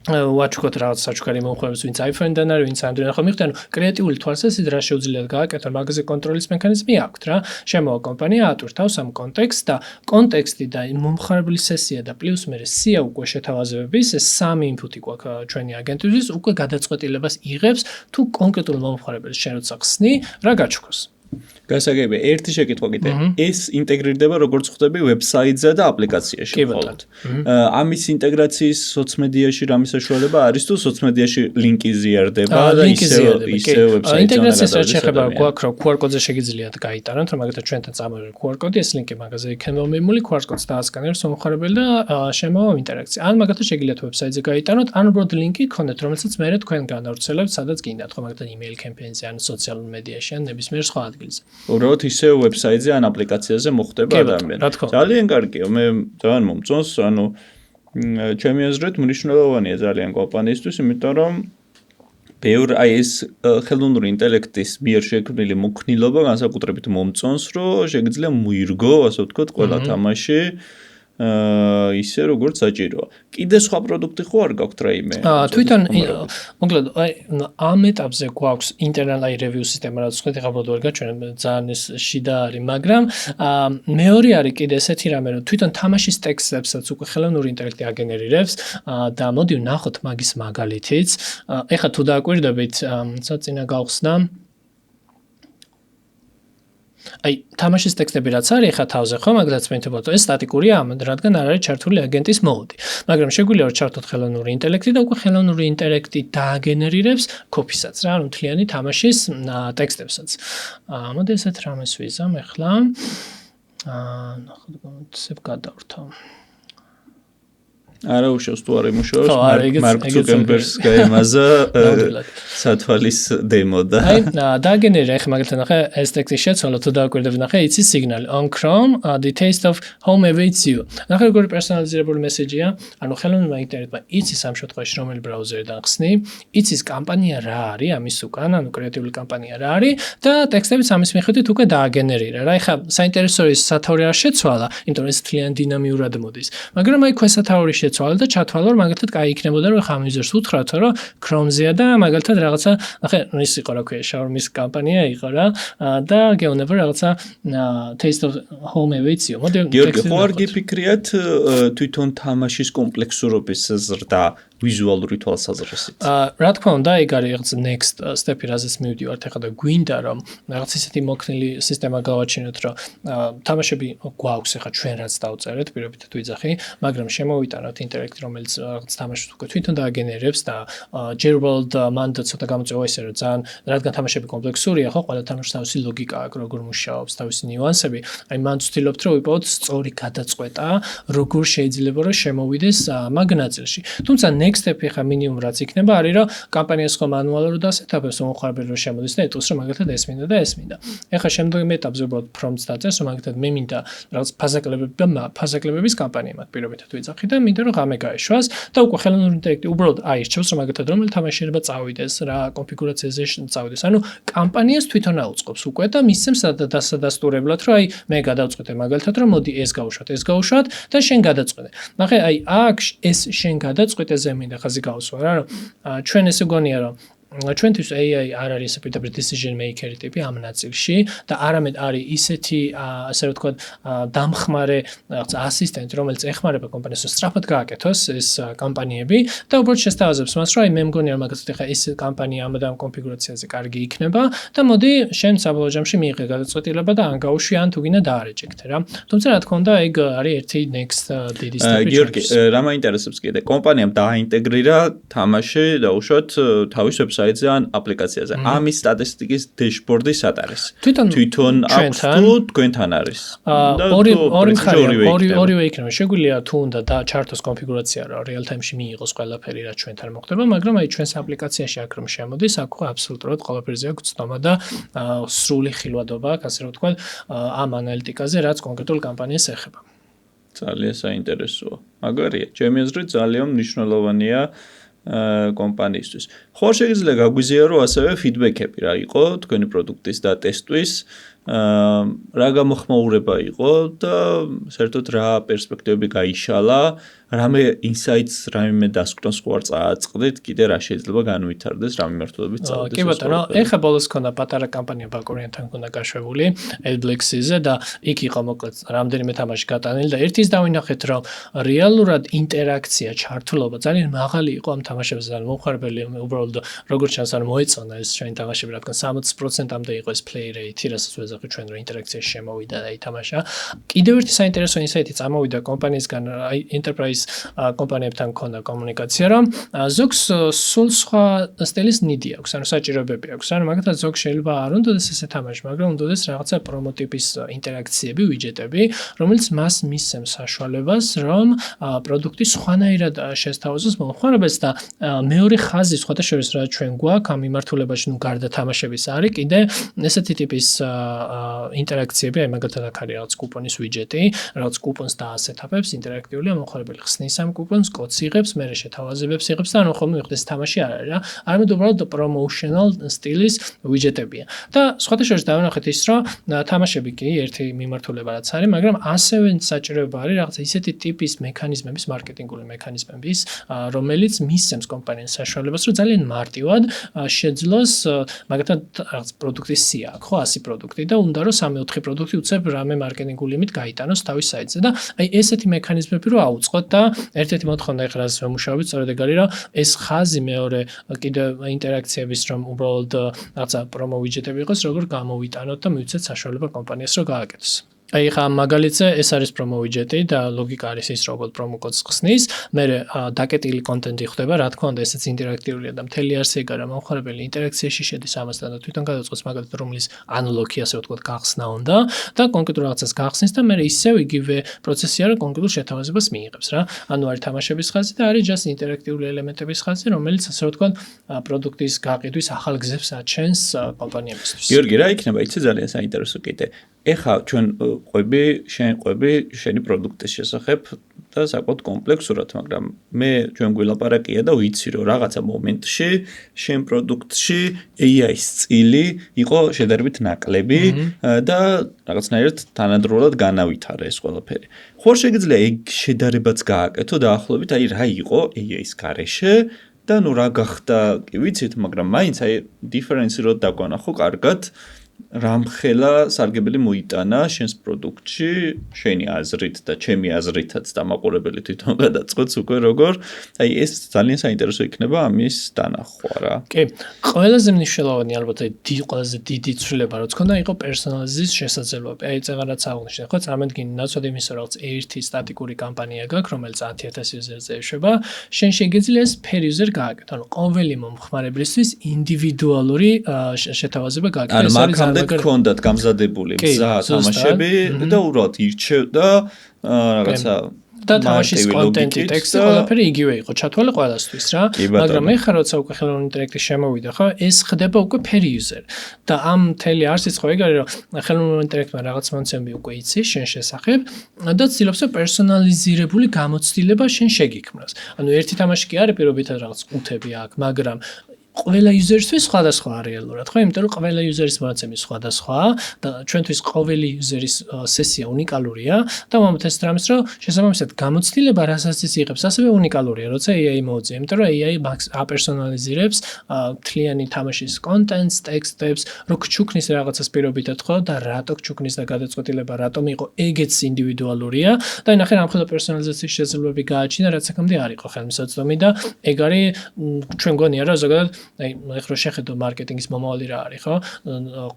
ვაჩუქოთ რაღაც საჩუქარი მომხმარებელს, ვინც iPhone-დან არის, ვინც Android-დან, ხო მიხდენ კრეატიული თვალსაზრისით რა შეუძლიათ გააკეთონ, მაგაზე კონტროლის მექანიზმი აქვს რა. შემოვა კომპანია ატვირთავს ამ კონტექსტს და კონტექსტი და მომხმარებლის სესია და პლუს მე სია უკვე შეთავაზებების ეს სამი ინფუტი გვაქვს ჩვენი აგენტისთვის უკვე გადაწყვეტილებას იღებს თუ კონკრეტულ მომხმარებელს შენ როცა ხსნი რა გაჩუქოს. გასაგებია, ერთი შეკითხვა კიდე. ეს ინტეგრირდება როგორც ხვდები ვებსაიტზე და აპლიკაციაში მხოლოდ. ამის ინტეგრაციის სოციმედიაში რამის საშუალება არის თუ სოციმედიაში ლინკი ზიარდება და ისე ვებსაიტზე ინტეგრაციას რაც შეეხება გვაქვს რომ QR კოდზე შეგიძლიათ გაიტანოთ, რომ მაგალითად ჩვენთან წამოვიდეთ QR კოდი, ეს ლინკი მაგაზე იქნება მომებული, QR კოდს დაასკანერებს მომხმარებელი და შემოვა ინტერაქცია. ან მაგალითად შეგიძლიათ ვებსაიტზე გაიტანოთ, ან უბრალოდ ლინკი გქონდეთ, რომელსაც მე თქვენ განავრცელებთ, სადაც გინდათ, ხო მაგალითად email campaign-ზე, ან social media-ში, ან ნებისმიერ სხვა ადგილზე. უბრალოდ ისე ვებსაიტზე ან აპლიკაციაზე მოხდება ადამიანი. ძალიან კარგია, მე ძალიან მომწონს, ანუ ჩემი აზრით მნიშვნელოვანია ძალიან კომპანიისთვის, იმიტომ რომ ბევრ აი ეს ხელოვნური ინტელექტის მიერ შექმნილი მოქნილობა განსაკუთრებით მომწონს, რომ შეგიძლია მოირგო, ასე ვთქვათ, ყველა თამაში ისე როგორც საჭიროა. კიდე სხვა პროდუქტი ხო არ გაქვთ რაიმე? თვითონ მოკლედ აი ამ ეტაპზე გვაქვს internal review სისტემა, რაც ხეთ ახლა პროდუქტი გაჩვენა ძალიან ეს შიდა არის, მაგრამ მეორე არის კიდე ესეთი რამე, რომ თვითონ თამაშის ტექსტებსაც უკვე ხელოვნური ინტელექტი აგენერირებს და მოდი ვნახოთ მაგის მაგალითიც. ეხლა თუ დააკვირდებით, წინა გავხსნა აი თამაშის ტექსტები რაც არის ხა თავზე ხო მაგალითად მეინტერესებოდ ეს სტატიკურია ამ რადგან არ არის ჩართული აგენტის მოდი მაგრამ შეგვიძლია რომ ჩართოთ ხელოვნური ინტელექტი და უკვე ხელოვნური ინტელექტი დააგენერირებს კოპისაც რა ანუ მთლიანი თამაშის ტექსტებსაც მოდი ესეთ რამეს ვიზამ ახლა ნახოთ ცებ გადავრთავ არა უშავს თუ არ იმუშავებს მარკ ცუკერბერგს გაემაზა სათვალის დემო და აი დააგენერირე ახლა მაგალითად ნახე ეს ტექსტი შეცვალა თუ დააკვირდები ნახე იცის სიგნალი on Chrome the taste of home awaits you ნახე როგორი პერსონალიზირებული მესეჯია ანუ ხელოვნურმა ინტელექტმა იცის ამ შემთხვევაში რომელი ბრაუზერიდან ხსნი იცის კამპანია რა არის ამის უკან ანუ კრეატიული კამპანია რა არის და ტექსტებიც ამის მიხედვით უკვე დააგენერირა რა ეხლა საინტერესო ის სათაური არ შეცვალა იმიტომ რომ ეს ძალიან დინამიურად მოდის მაგრამ აი ქვესათაური შეცვალა და ჩათვალა რომ მაგალითად კაი იქნებოდა რომ ხამ იუზერს უთხრათ რომ Chrome-ზეა და მაგალითად რაღაცა ნახე ის იყო რა ქვია შაურმის კამპანია იყო რა და გეუბნება რაღაცა taste of home awaits you მოდი გიორგი ხო არ გიფიქრიათ თვითონ თამაშის კომპლექსურობის ზრდა ვიზუალური თვალსაზრისით რა თქმა უნდა ეგ არის რაღაც next step-ი რაზეც მივდივართ ახლა და გვინდა რომ რაღაც ისეთი მოქნილი სისტემა გავაჩინოთ რომ თამაშები გვაქვს ახლა ჩვენ რაც დავწერეთ პირობითად ვიძახი მაგრამ შემოვიტანოთ ინტელექტი რომელიც რაღაც თამაშს უკვე თვითონ დააგენერებს და ჯერბალდ მანდ ცოტა გამოწვევა ისე რომ ძალიან რადგან თამაშები კომპლექსურია ხო ყველა თამაშს თავისი ლოგიკა აქვს როგორ მუშაობს თავისი ნიუანსები აი მან ვცდილობთ რომ ვიპოვოთ სწორი გადაწყვეტა როგორ შეიძლება რომ შემოვიდეს მაგ ნაწილში თუმცა next step-ი ხა მინიმუმ რაც იქნება არის რომ კამპანიას ხო მანუალურად ასეთებს მომხმარებელი რომ შემოდის და ეტყვის რომ მაგალითად ეს მინდა და ეს მინდა ეხა შემდგომ ეტაპზე უბრალოდ prompts დაწერს რომ მაგალითად მე მინდა რაღაც ფაზაკლებების კამპანია მაგ პირობითად ვიძახი და მინდა რომ ღამე გაეშვას და უკვე ხელოვნური ინტელექტი უბრალოდ აირჩევს რომ მაგალითად რომელი თამაში შეიძლება წავიდეს რა კონფიგურაციაზე წავიდეს ანუ კამპანიას თვითონ აუწყობს უკვე და მისცემს დასადასტურებლად რომ აი მე გადავწყვეტე მაგალითად რომ მოდი ეს გავუშვათ და შენ გადაწყვეტე ნახე აი აქ ეს შენ გადაწყვეტეზე მინდა ხაზი გავუსვა რა, რომ ჩვენ ესე გონია რომ ჩვენთვის AI არ არის პირდაპირ decision maker ტიპი ამ ნაწილში და არამედ არის ისეთი ასე რომ ვთქვათ დამხმარე რაღაც ასისტენტი რომელიც ეხმარება კომპანიას რომ სწრაფად გააკეთოს ეს კამპანიები და უბრალოდ შესთავაზებს მას რომ მე მგონია რომ მაგათ ხა ეს კამპანია ამ და ამ კონფიგურაციაზე კარგი იქნება და მოდი შენ საბოლოო ჯამში მიიღე გადაწყვეტილება და ან გაუშვი ან თუ გინდა დაარეჯექტე რა თუმცა რა თქმა უნდა ეგ არის ერთი next დიდი სტეპი გიორგი რა მაინტერესებს კიდე კომპანიამ დააინტეგრირა თამაში და უშუალოდ თავის ვებსაიტზე ან აპლიკაციაზე. ამის სტატისტიკის დეშბორდი სად არის? თვითონ აქვს თუ თქვენთან არის? ორივე იქნება. შეგვიძლია თუ უნდა და ჩართოს კონფიგურაცია რა real time-ში მიიღოს ყველაფერი რა ჩვენთან მოხდება, მაგრამ აი ჩვენს აპლიკაციაში აქ რომ შემოდის, აქ ხო აბსოლუტურად ყველაფერზე აქვს ცნობა და სრული ხილვადობა, ასე რომ ვთქვათ, ამ ანალიტიკაზე, რაც კონკრეტულ კამპანიას ეხება. ძალიან საინტერესოა. მაგარია. ჩემი აზრით ძალიან მნიშვნელოვანია კომპანიისთვის. ხო შეიძლება გაგვიზია რომ ასევე ფიდბექები რა იყო თქვენი პროდუქტის და ტესტვის რა გამოხმაურება იყო და საერთოდ რა პერსპექტივები გაიშალა, რამე insights, რამე დასკვნას ხო არ წააწყდით, კიდე რა შეიძლება განვითარდეს, რა მიმართულებით წავიდეს. კი ბატონო, ეხა ბოლოს ქონდა პატარა კამპანია ბაკურიანთან ქონდა გაშვებული Adblexis-ზე და იქ იყო მოკლედ რამდენიმე თამაში გატანილი და ერთის დავინახეთ რომ რეალურად ინტერაქცია, ჩართულობა ძალიან მაღალი იყო ამ თამაშებზე, ძალიან მომხარებელი, უბრალოდ როგორც ჩანს არ მოეწონა ეს ჩვენი თამაშები, რადგან 60%-ამდე იყო ეს play rate, რასაც ვეძახი ჩვენ რომ ინტერაქციაში შემოვიდა და ითამაშა. კიდევ ერთი საინტერესო ინსაიტი წამოვიდა კომპანიისგან, აი enterprise კომპანიებთან ქონდა კომუნიკაცია, რომ ზოგს სულ სხვა სტილის ნიდი აქვს, ანუ საჭიროებები აქვს. ანუ მაგალითად ზოგს შეიძლება არ უნდადეს ესე თამაში, მაგრამ უნდადეს რაღაცა პრომოტიპის ინტერაქციები, ვიჯეტები, რომელიც მას მისცემს საშუალებას, რომ პროდუქტი სხვანაირად შესთავაზოს მომხმარებელს და მეორე ხაზი სხვათა შორის რა ჩვენ გვაქვს ამ მიმართულებაში, ნუ გარდა თამაშების არის კიდე ესეთი ტიპის ინტერაქციები, აი მაგალითად აქ არის რაღაც კუპონის ვიჯეტი, რაღაც კუპონს დაასეთაფებს ინტერაქტიულია მომხმარებელი ხსნის ამ კუპონს, კოდს იღებს, მერე შეთავაზებებს იღებს და ანუ ხოლმე მიხდეს თამაში არ არის რა. არამედ უბრალოდ promotional სტილის ვიჯეტებია. და სხვათა შორის დავინახეთ ის, რომ თამაშები კი ერთი მიმართულება რაც არის, მაგრამ ასევე საჭიროება არის რაღაც ისეთი ტიპის მექანიზმების, მარკეტინგული მექანიზმების, რომელიც მისცემს კომპანიას საშუალებას, რომ ძალიან მარტივად შეძლოს მაგათად რაღაც პროდუქტის სია, ხო 100 პროდუქტი და უნდა რომ 3-4 პროდუქტი უცებ რამე მარკეტინგული იმით გაიტანოს თავის საიტზე და აი ესეთი მექანიზმები რო აუწყოთ და ერთ-ერთი მოთხოვნა ეხლა რაც ვემუშავებით, სწორედ ეგ არის, რომ ეს ხაზი მეორე კიდე ინტერაქციების რომ უბრალოდ რაღაცა პრომო ვიჯეტები იყოს, როგორ გამოვიტანოთ და მივცეთ საშუალება კომპანიას რომ გააკეთოს. აი ხა მაგალითზე ეს არის პრომო ვიჯეტი და ლოგიკა არის ის, რომ უბრალოდ პრომო კოდს ხსნის, მერე დაკეტილი კონტენტი ხდება, რა თქმა უნდა, ესეც ინტერაქტიულია და მთელი არსი ეგ არა, მომხმარებელი ინტერაქციაში შედის ამასთან და თვითონ გადაწყვეტს მაგალითად რომლის unlock-ი ასე ვთქვათ გახსნა უნდა და კონკრეტულ რაღაცას გახსნის და მერე ისევ იგივე პროცესია რა კონკრეტულ შეთავაზებას მიიღებს რა. ანუ არის თამაშების ხაზი და არის just ინტერაქტიული ელემენტების ხაზი, რომელიც ასე ვთქვათ პროდუქტის გაყიდვის ახალ გზებს აჩენს კომპანიებისთვის. გიორგი, რა იქნება იცი ძალიან საინტერესო კიდე. ეხა ჩვენ ყვები შენი პროდუქტის შესახებ და საკუთარ კომპლექსურად, მაგრამ მე ჩვენ გვილაპარაკია და ვიცი რომ რაღაცა მომენტში შენ პროდუქტში AI-ის წილი იყო შედარებით ნაკლები და რაღაცნაირად თანადროულად განავითარა ეს ყველაფერი. ხო შეიძლება ეგ შედარებაც გააკეთო დაახლოებით, აი რა იყო AI-ის გარეშე და ნუ რა გახდა, კი ვიცით, მაგრამ მაინც აი დიფერენცი რო დაგვანა ხო კარგად რამხელა სარგებელი მოიტანა შენს პროდუქტში, შენი აზრით და ჩემი აზრითაც დამაყურებელი თვითონ გადაწყვეტს უკვე როგორ, აი ეს ძალიან საინტერესო იქნება ამის დანახვა რა. კი, ყველაზე მნიშვნელოვანი ალბათ ყველაზე დიდი ცვლილება რაც ქონდა იყო პერსონალიზაციის შესაძლებლობა. აი წეგანაც აღნიშნე, ხო, წარმოგიდგენთ ნაცვლად იმისა, რომ ერთი სტატიკური კამპანია გაქვს, რომელიც 10000 იუზერზე ეშვება, შენ შეგიძლია ეს per user გააკეთო. ანუ ყოველი მომხმარებლისთვის ინდივიდუალური შეთავაზება გააკეთო. გქონდათ გამზადებული მზა თამაშები და უბრალოდ ირჩევდა რაღაცა და თამაშის კონტენტი, ტექსტი, ყველაფერი იგივე იყო, ჩათვალე ყველასთვის რა. მაგრამ მე ხარ როცა უკვე ხელოვნური ინტელექტი შემოვიდა, ხო, ეს ხდება უკვე per user. და ამ მთელი არსიც ხო ეგ არის, რომ ხელოვნური ინტელექტმა რაღაც მონაცემები უკვე იცის შენ შესახებ და ცდილობს პერსონალიზირებული გამოცდილება შენ შეგიქმნას. ანუ ერთი თამაში კი არის პირობითად რაღაც ყუთები აქვს, მაგრამ ყველა user-ისთვის სხვადასხვაა რეალურად, ხო? იმიტომ რომ ყველა user-ის მონაცემი სხვადასხვაა და ჩვენთვის ყოველი user-ის სესია უნიკალურია და მომთ ეს რამის რომ შესაბამისად გამოცდილება რასაც ის იღებს, ასევე უნიკალურია, როცა AI მოუწია, იმიტომ რომ AI აპერსონალიზირებს მთლიანი თამაშის კონტენტს, ტექსტებს, რო გჩუქნის რაღაცას პირობითად ხო და რატო გჩუქნის და გადაწყვეტილება რატომ იყო, ეგეც ინდივიდუალურია და ნახე რამხელა პერსონალიზაციის შესაძლებლობები გააჩინა, რაც აქამდე არ იყო ხელმისაწვდომი და ეგ არის ჩვენ გონია რა ზოგადად აი ეხლა შეხედო მარკეტინგის მომავალი რა არის ხო?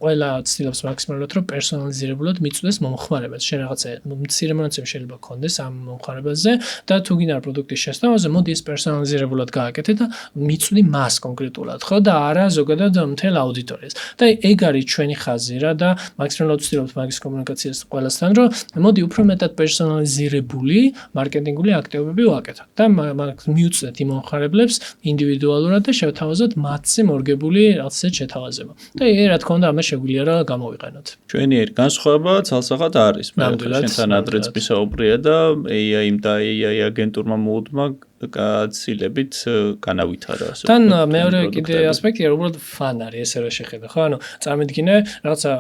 ყველა ცდილობს მაქსიმალურად რომ პერსონალიზირებულად მიწვდეს მომხმარებელს. შენ რაღაცა მცირე მონაცემი შეიძლება გქონდეს ამ მომხმარებელზე და თუ გინდა პროდუქტის შესწავლაზე, მოდი ეს პერსონალიზირებულად გააკეთე და მიწვდი მას კონკრეტულად, ხო? და არა ზოგადად მთელ აუდიტორიას. და ეგ არის ჩვენი ხაზი რა და მაქსიმალურად ვცდილობთ მაგის კომუნიკაციას ყველასთან, რომ მოდი უფრო მეტად პერსონალიზირებული მარკეტინგული აქტივობები ვაკეთოთ და მიუწვდეთ იმ მომხმარებლებს ინდივიდუალურად და შევთავაზოთ მათზე მორგებული რაღაცა შეთავაზება. და რა თქმა უნდა ამას შეგვიძლია რა გამოვიყენოთ. ჩვენი განსხვავება ცალსახად არის. შენთან ადრეც ვისაუბრია და AI-იმ და AI აგენტურმა მოდმა გაცილებით განავითარა ასე. თან მეორე კიდე ასპექტია, რომ უბრალოდ ფან არის ესე რა შეხედა, ხო? ანუ წარმოვიდგინე რაღაცა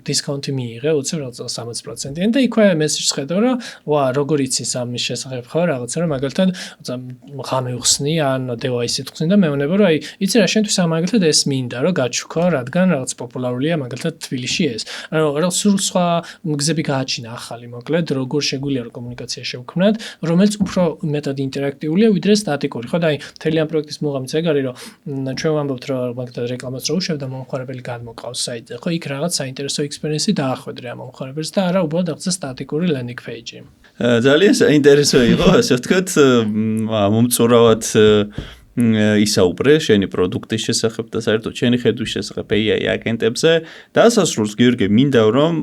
დისკაუნტი მიიღე, უცებ რაღაცა 60%-იან და იქვე მესიჯს ხედავ, რომ ვა, როგორ იცის ამის შესახებ, ხო? რაღაცა რომ მაგალითად ღამე უხსნი ან დევაისით ხსნი და მეუბნება, რომ აი, იცი რა შენთვის მაგალითად ეს მინდა, რომ გაჩუქო, რადგან რაღაც პოპულარულია მაგალითად თბილისში ეს. ანუ რაღაც სულ სხვა გზები გააჩინა ახალი, მოკლედ, როგორ შეგვიძლია რომ კომუნიკაცია შევქმნათ, რომელიც უფრო მეტად ინტერაქტიულია ვიდრე სტატიკური, ხო და აი მთელი ამ პროექტის მუღამიც ეგ არის, რომ ჩვენ ვამბობთ, რომ მაგალითად რეკლამას რო უშვებ და მომხმარებელი გადმოყავს საიტზე, ხო, იქ რაღაც საინტერესო ექსპერიენსი დაახვედრე ამ მომხმარებელს და არა უბრალოდ რაღაცა სტატიკური ლენდინგ პეიჯი. ძალიან საინტერესო იყო, ასე ვთქვათ, მომწურავად ისაუბრე შენი პროდუქტის შესახებ და საერთოდ შენი ხედვის შესახებ AI აგენტებზე. დასასრულს გიორგი, მინდა რომ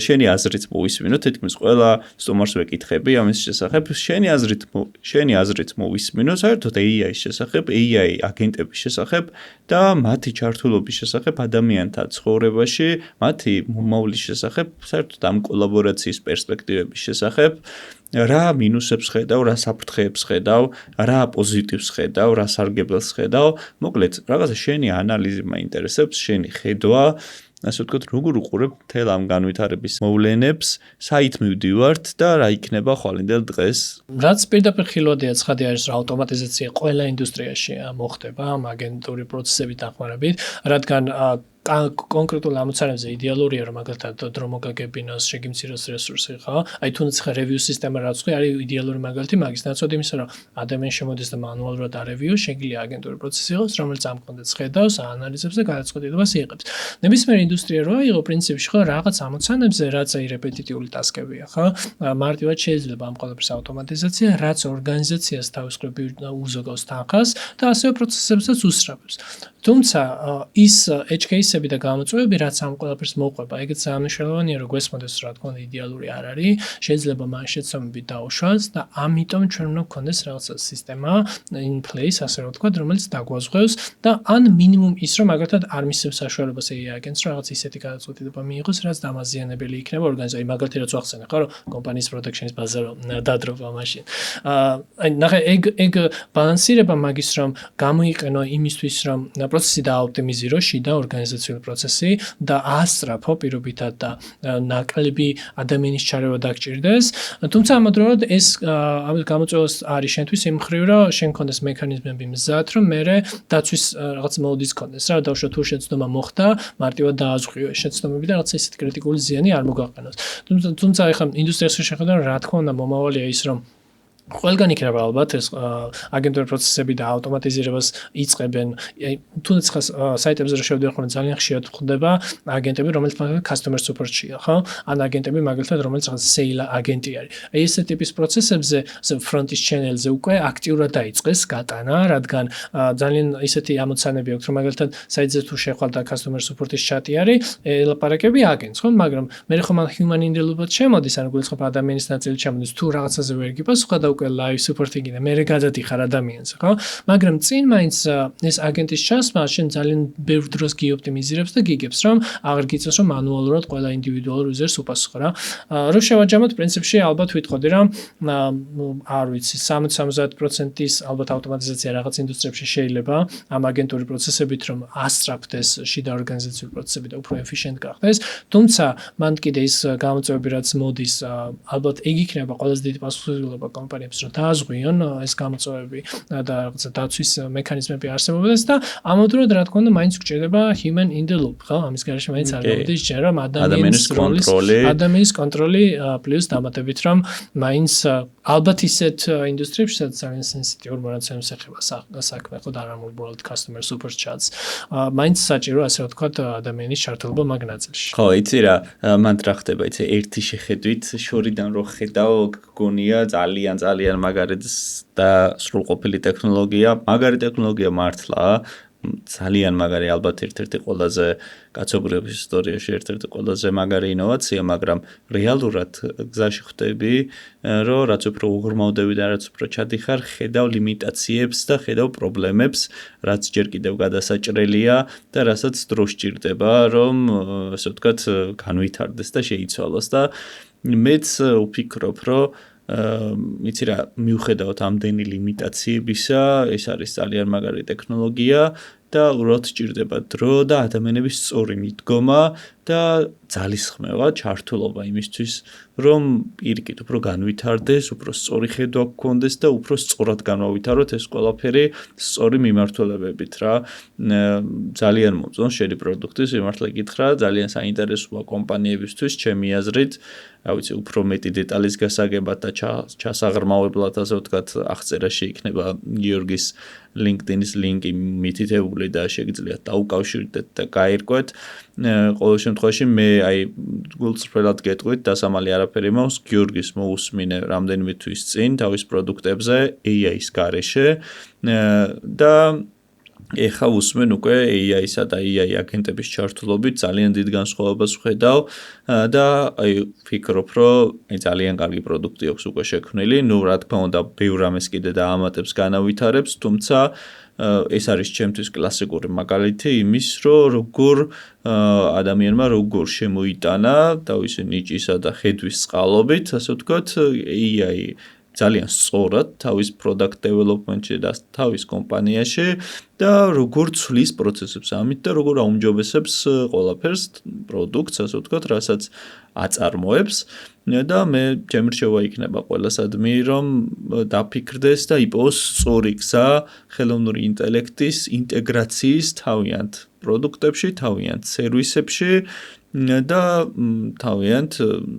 შენი აზრით მოვისმინო, თითქმის ყველა სტუმარს ვეკითხები ამის შესახებ. შენი აზრით მოვისმინო საერთოდ AI-ის შესახებ, AI აგენტების შესახებ და მათი ჩართულობის შესახებ ადამიანთა ცხოვრებაში, მათი მომავლის შესახებ, საერთოდ ამ კოლაბორაციის პერსპექტივების შესახებ. რა მინუსებს ხედავ, რა საფრთხეებს ხედავ, რა პოზიტივს ხედავ, რა სარგებელს ხედავ. მოკლედ, რაღაცა შენი ანალიზი მაინტერესებს, შენი ხედვა, ასე ვთქვათ, როგორ უყურებ მთელ ამ განვითარების მოვლენებს, საით მივდივართ და რა იქნება ხვალინდელ დღეს. რაც პირდაპირ ხილვადია ცხადი არის, რომ ავტომატიზაცია ყველა ინდუსტრიაში მოხდება, აგენტური პროცესებით დახმარებით, რადგან კონკრეტულ ამოცანებზე იდეალურია რომ მაგალითად დრო მოგაგებინოს, შეგიმციროს რესურსი, ხო? აი თუნდაც ხა რევიუ სისტემა რაც ხო არის იდეალური მაგალითი მაგის ნაცვლად იმისა, რომ ადამიანი შემოდის და მანუალურად არევიუს, შეგვიძლია აგენტური პროცესი იყოს, რომელიც ამ კონტექსტს ხედავს, აანალიზებს და გადაწყვეტილებას იღებს. ნებისმიერი ინდუსტრია რო აიღო პრინციპში ხო რაღაც ამოცანებზე, რაც აი რეპეტიტიული ტასკებია, ხო? მარტივად შეიძლება ამ ყველაფრის ავტომატიზაცია, რაც ორგანიზაციას თავისუფლები უზოგავს თანხას და ასევე პროცესებსაც უსწრაფებს. თუმცა ის edge case-ები და გამოწვევები, რაც ამ ყველაფერს მოყვება, ეგეც ამნიშნულოვანია, რომ გვესმოდეს, რა თქმა უნდა, იდეალური არ არის, შეიძლება მან შეცდომები დაუშვას და ამიტომ ჩვენ უნდა გქონდეს რაღაცა სისტემა in place, ასე რომ ვთქვათ, რომელიც დაგვაზღვევს და ან მინიმუმ ის, რომ მაგალითად არ მისცემს საშუალებას AI აგენტს, რომ რაღაც ისეთი გადაწყვეტილება მიიღოს, რაც დამაზიანებელი იქნება ორგანიზაციაში. აი მაგალითად რაც ვახსენე, ხო, რომ კომპანიის პროდაქშენის ბაზა რომ დადრობა მაშინ. აი ნახე ეგ ბალანსირება მაგის რომ გამოიყენო იმისთვის, რომ პროცესი დააოპტიმიზირო შიდა ორგანიზაციული პროცესი და აასწრაფო პირობითად და ნაკლები ადამიანის ჩარევა დაგჭირდეს. თუმცა ამავდროულად ეს გამოწვევას არის შენთვის იმ მხრივ, რომ შენ გქონდეს მექანიზმები მზად, რომ მე დაცვის რაღაც მოდის გქონდეს რა, დავუშვათ თუ შეცდომა მოხდა, მარტივად დააზღვიო შეცდომები და რაღაც ისეთი კრიტიკული ზიანი არ მოგაყენოს. თუმცა ეხლა ინდუსტრიაში შეხედან რა თქმა უნდა მომავალია ის, რომ ყველგან იქნება ალბათ ეს აგენტური პროცესები და ავტომატიზირებას იწყებენ. თუნდაც ხა საიტებზე რომ შევდივარ, ხოლმე ძალიან ხშირად ხდება აგენტები, რომელიც მაგალითად customer support-ია, ხო? ან აგენტები მაგალითად, რომელიც რაღაც sale აგენტი არის. აი ეს ტიპის პროცესებზე front-ის channel-ზე უკვე აქტიურად დაიწყეს გატანა, რადგან ძალიან ისეთი ამოცანები აქვს, რომ მაგალითად საიტზე თუ შეხვალ და customer support-ის ჩატი არის, ელაპარაკები აგენტს, ხო? მაგრამ მე ხომ human in the loop-ად შემოდის, ან გულისხმობ ადამიანის ნაწილი შემოდის, თუ რაღაცაზე ვერ გიპასუხა და უკვე live support-ი და მე გადადიხარ ადამიანს, ხო? მაგრამ წინ მაინც ეს აგენტის ჩასმა შენ ძალიან ბევრ დროს გიოპტიმიზირებს და გიგებს, რომ აღარ გიწევს რომ მანუალურად ყველა ინდივიდუალურ უზერს უპასუხო რა. რო შევაჯამოთ პრინციპში ალბათ ვიტყოდი რომ არ ვიცი 60-70%-ის ალბათ ავტომატიზაცია რაღაც ინდუსტრიებში შეიძლება ამ აგენტური პროცესებით რომ ასწრაფდეს შიდა ორგანიზაციული პროცესები და უფრო efficient გახდეს, თუმცა მან კიდე ის გამოწვევები რაც მოდის ალბათ ეგ იქნება ყველაზე დიდი პასუხისმგებლობა კომპანიებს რომ დააზღვიონ ეს გამოწვევები და რაღაცა დაცვის მექანიზმები არსებობდეს და ამავდროულად რა თქმა უნდა მაინც გჭირდება human in the loop, ხო? ამის გარშემო მაინც არ გამოდის ჯერ რომ ადამიანის კონტროლი პლუს დამატებით რომ მაინც ალბათ ისეთ ინდუსტრიებში სადაც ძალიან სენსიტიურ მონაცემებს ეხება საქმე, ხო და არა უბრალოდ customer support chats. მაინც საჭირო ასე ვთქვათ ადამიანის ჩართულობა მაგ ნაწილში. ხო, იცი რა, მან რა ხდება, იცი ერთი შეხედვით შორიდან რო ხედავ, გგონია ძალიან მაგარი და სრულყოფილი ტექნოლოგია. მაგარი ტექნოლოგია მართლა ძალიან მაგარი ალბათ ერთ-ერთი ყველაზე კაცობრიობის ისტორიაში ერთ-ერთი ყველაზე მაგარი ინოვაცია, მაგრამ რეალურად გზაში ხვდები, რომ რაც უფრო უღრმავდები და რაც უფრო ჩადიხარ, ხედავ ლიმიტაციებს და ხედავ პრობლემებს, რაც ჯერ კიდევ გადასაჭრელია და რასაც დრო სჭირდება, რომ ასე ვთქვათ, განვითარდეს და შეიცვალოს და მეც ვფიქრობ, რომ იცი რა, მიუხედავად ამდენი ლიმიტაციებისა, ეს არის ძალიან მაგარი ტექნოლოგია და უბრალოდ სჭირდება დრო და ადამიანების სწორი მიდგომა და ძალისხმევა, ჩართულობა იმისთვის, რომ პირიქით უფრო განვითარდეს, უფრო სწორი ხედვა გქონდეს და უფრო სწორად განავითაროთ ეს ყველაფერი სწორი მიმართულებებით რა. ძალიან მომწონს შენი პროდუქტის მიმართლა გითხრა, ძალიან საინტერესოა კომპანიებისთვის, ჩემი აზრით, რა ვიცი, უფრო მეტი დეტალის გასაგებად და ჩასაღრმავებლად, ასე ვთქვათ, აღწერაში იქნება გიორგის LinkedIn-ის ლინკი მითითებული და შეგიძლიათ დაუკავშირდეთ და გაირკვეთ. ყოველ შემთხვევაში მე აი გულწრფელად გეტყვით, დასამალი არაფერი მაქვს, გიორგის მოусმინე რამდენიმე თვის წინ თავის პროდუქტებზე AI-ის გარეშე და ეხა უსმენ უკვე AI-სა და AI აგენტების ჩართულობით ძალიან დიდ განსხვავებას ვხედავ და აი ვფიქრობ, რომ ძალიან კარგი პროდუქტი აქვს უკვე შექმნილი. ნუ რა თქმა უნდა, ბევრ რამეს კიდე დაამატებს, განავითარებს, თუმცა ეს არის ჩემთვის კლასიკური მაგალითი იმის, რომ როგორ ადამიანმა როგორ შემოიტანა თავისი ნიჭისა და ხედვის წყალობით, ასე ვთქვათ, AI ძალიან სწორად თავის product development-ში და თავის კომპანიაში და როგორ ცვლის პროცესებს ამით და როგორ აუმჯობესებს ყველაფერს პროდუქტს, ასე ვთქვათ, რასაც აწარმოებს და მე ჩემი რჩევა იქნება ყველასადმი, რომ დაფიქრდეს და იპოვოს სწორი გზა ხელოვნური ინტელექტის ინტეგრაციის თავიანთ პროდუქტებში, თავიანთ სერვისებში და თავიანთ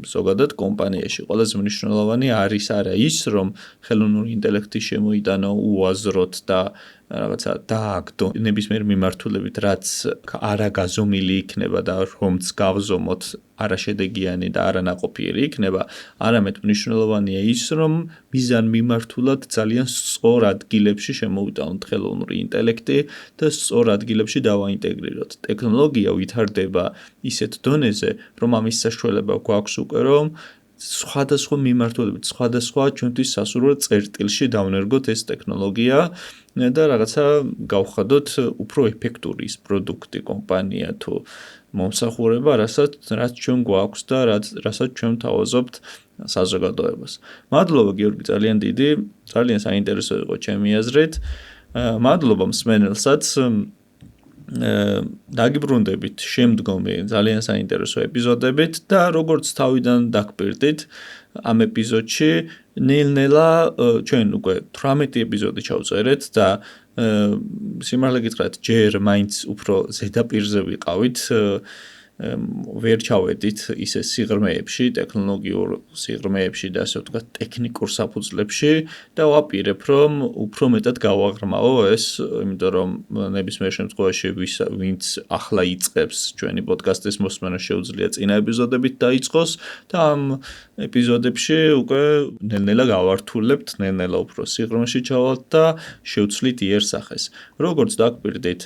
ზოგადად კომპანიაში. ყველაზე მნიშვნელოვანი არის არა ის, რომ ხელოვნური ინტელექტი შემოიტანო უაზროდ და რაღაცა დააგდო ნებისმიერ მიმართულებით, რაც არაგაზომილი იქნება და რომც გავზომოთ არაშედეგიანი და არანაყოფიერი იქნება, არამედ მნიშვნელოვანია ის, რომ მიზანმიმართულად ძალიან სწორ ადგილებში შემოვიტანოთ ხელოვნური ინტელექტი და სწორ ადგილებში დავაინტეგრიროთ. ტექნოლოგია ვითარდება ისეთ დონეზე, რომ ამის საშუალება გვაქვს უკვე, რომ სხვადასხვა მიმართულებით, სხვადასხვა ჩვენთვის სასურველ წერტილში დავნერგოთ ეს ტექნოლოგია და რაღაცა გავხადოთ უფრო ეფექტური ის პროდუქტი, კომპანია თუ მომსახურება, რაც ჩვენ გვაქვს და რასაც ჩვენ თავაზობთ საზოგადოებას. მადლობა გიორგი, ძალიან დიდი, ძალიან საინტერესო იყო ჩემი აზრით. მადლობა მსმენელსაც. დაგიბრუნდებით შემდგომი ძალიან საინტერესო ეპიზოდებით და როგორც თავიდან დაგპირდით ამ ეპიზოდში ნელ-ნელა ჩვენ უკვე 18 ეპიზოდი ჩავწერეთ და სიმართლე გითხრათ, ჯერ მაინც უფრო ზედაპირზე ვიყავით, ვერ ჩავედით ისე სიღრმეებში, ტექნოლოგიურ სიღრმეებში და ასე ვთქვათ, ტექნიკურ საფუძვლებში და ვაპირებ, რომ უფრო მეტად გავაღრმავო ეს, იმიტომ რომ ნებისმიერ შემთხვევაში ვინც ახლა იწყებს ჩვენი პოდკასტის მოსმენა შეუძლია წინა ეპიზოდებით დაიწყოს და ამ ეპიზოდებში უკვე ნელ-ნელა გავართულებთ, ნელ-ნელა უფრო სიღრმეში ჩავალთ და შევცვლით იერსახეს. როგორც დაგპირდით,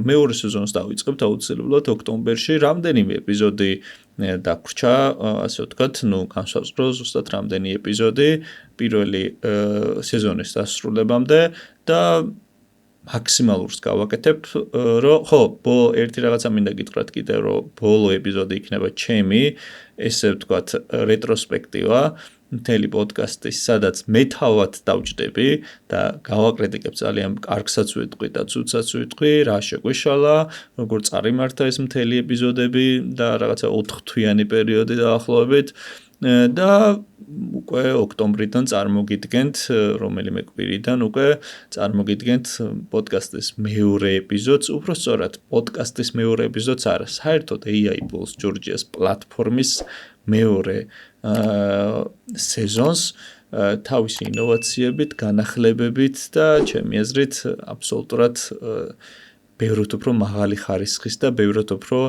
მეორე სეზონს დავიწყებთ აუცილებლად ოქტომბერში. რამდენიმე ეპიზოდი დაგვრჩა, ასე ვთქვათ, განსაზღვრო ზუსტად რამდენი ეპიზოდი პირველი სეზონის დასრულებამდე და მაქსიმალურს გავაკეთებ, რომ ხო, ერთი რაღაცა მინდა გითხრათ კიდევ, რომ ბოლო ეპიზოდი იქნება ჩემი, ესე ვთქვათ, რეტროსპექტივა მთელი პოდკასტის, სადაც მე თავად დავჯდები და გავაკრიტიკებ ძალიან კარგსაც ვიტყვი და ცუდსაც ვიტყვი, რა შეგვეშალა, როგორ წარიმართა ეს მთელი ეპიზოდები და რაღაცა 4 თვიანი პერიოდი დაახლოებით და უკვე ოქტომბრიდან წარმოგიდგენთ, რომელიმე კვირიდან უკვე წარმოგიდგენთ პოდკასტის მეორე ეპიზოდს, უბრალოდ პოდკასტის მეორე ეპიზოდს არა, საერთოდ AI Pulse Georgia-ს პლატფორმის მეორე სეზონს თავისი ინოვაციებით, განახლებებით და ჩემი აზრით აბსოლუტურად ბევრად უფრო მაღალი ხარისხის და ბევრად უფრო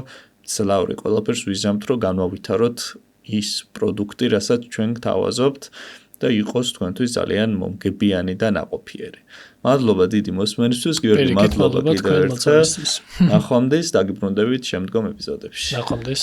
მძლავრი ყველაფერს ვიზამთ, რომ განვავითაროთ ის პროდუქტი, რასაც ჩვენ გთავაზობთ და იყოს თქვენთვის ძალიან მომგებიანი და ნაყოფიერი. მადლობა დიდი მოსმენისთვის, გიორგი, მადლობა კიდევ ერთხელ. ნახვამდის, დაგიბრუნდებით შემდგომ ეპიზოდებში. ნახვამდის.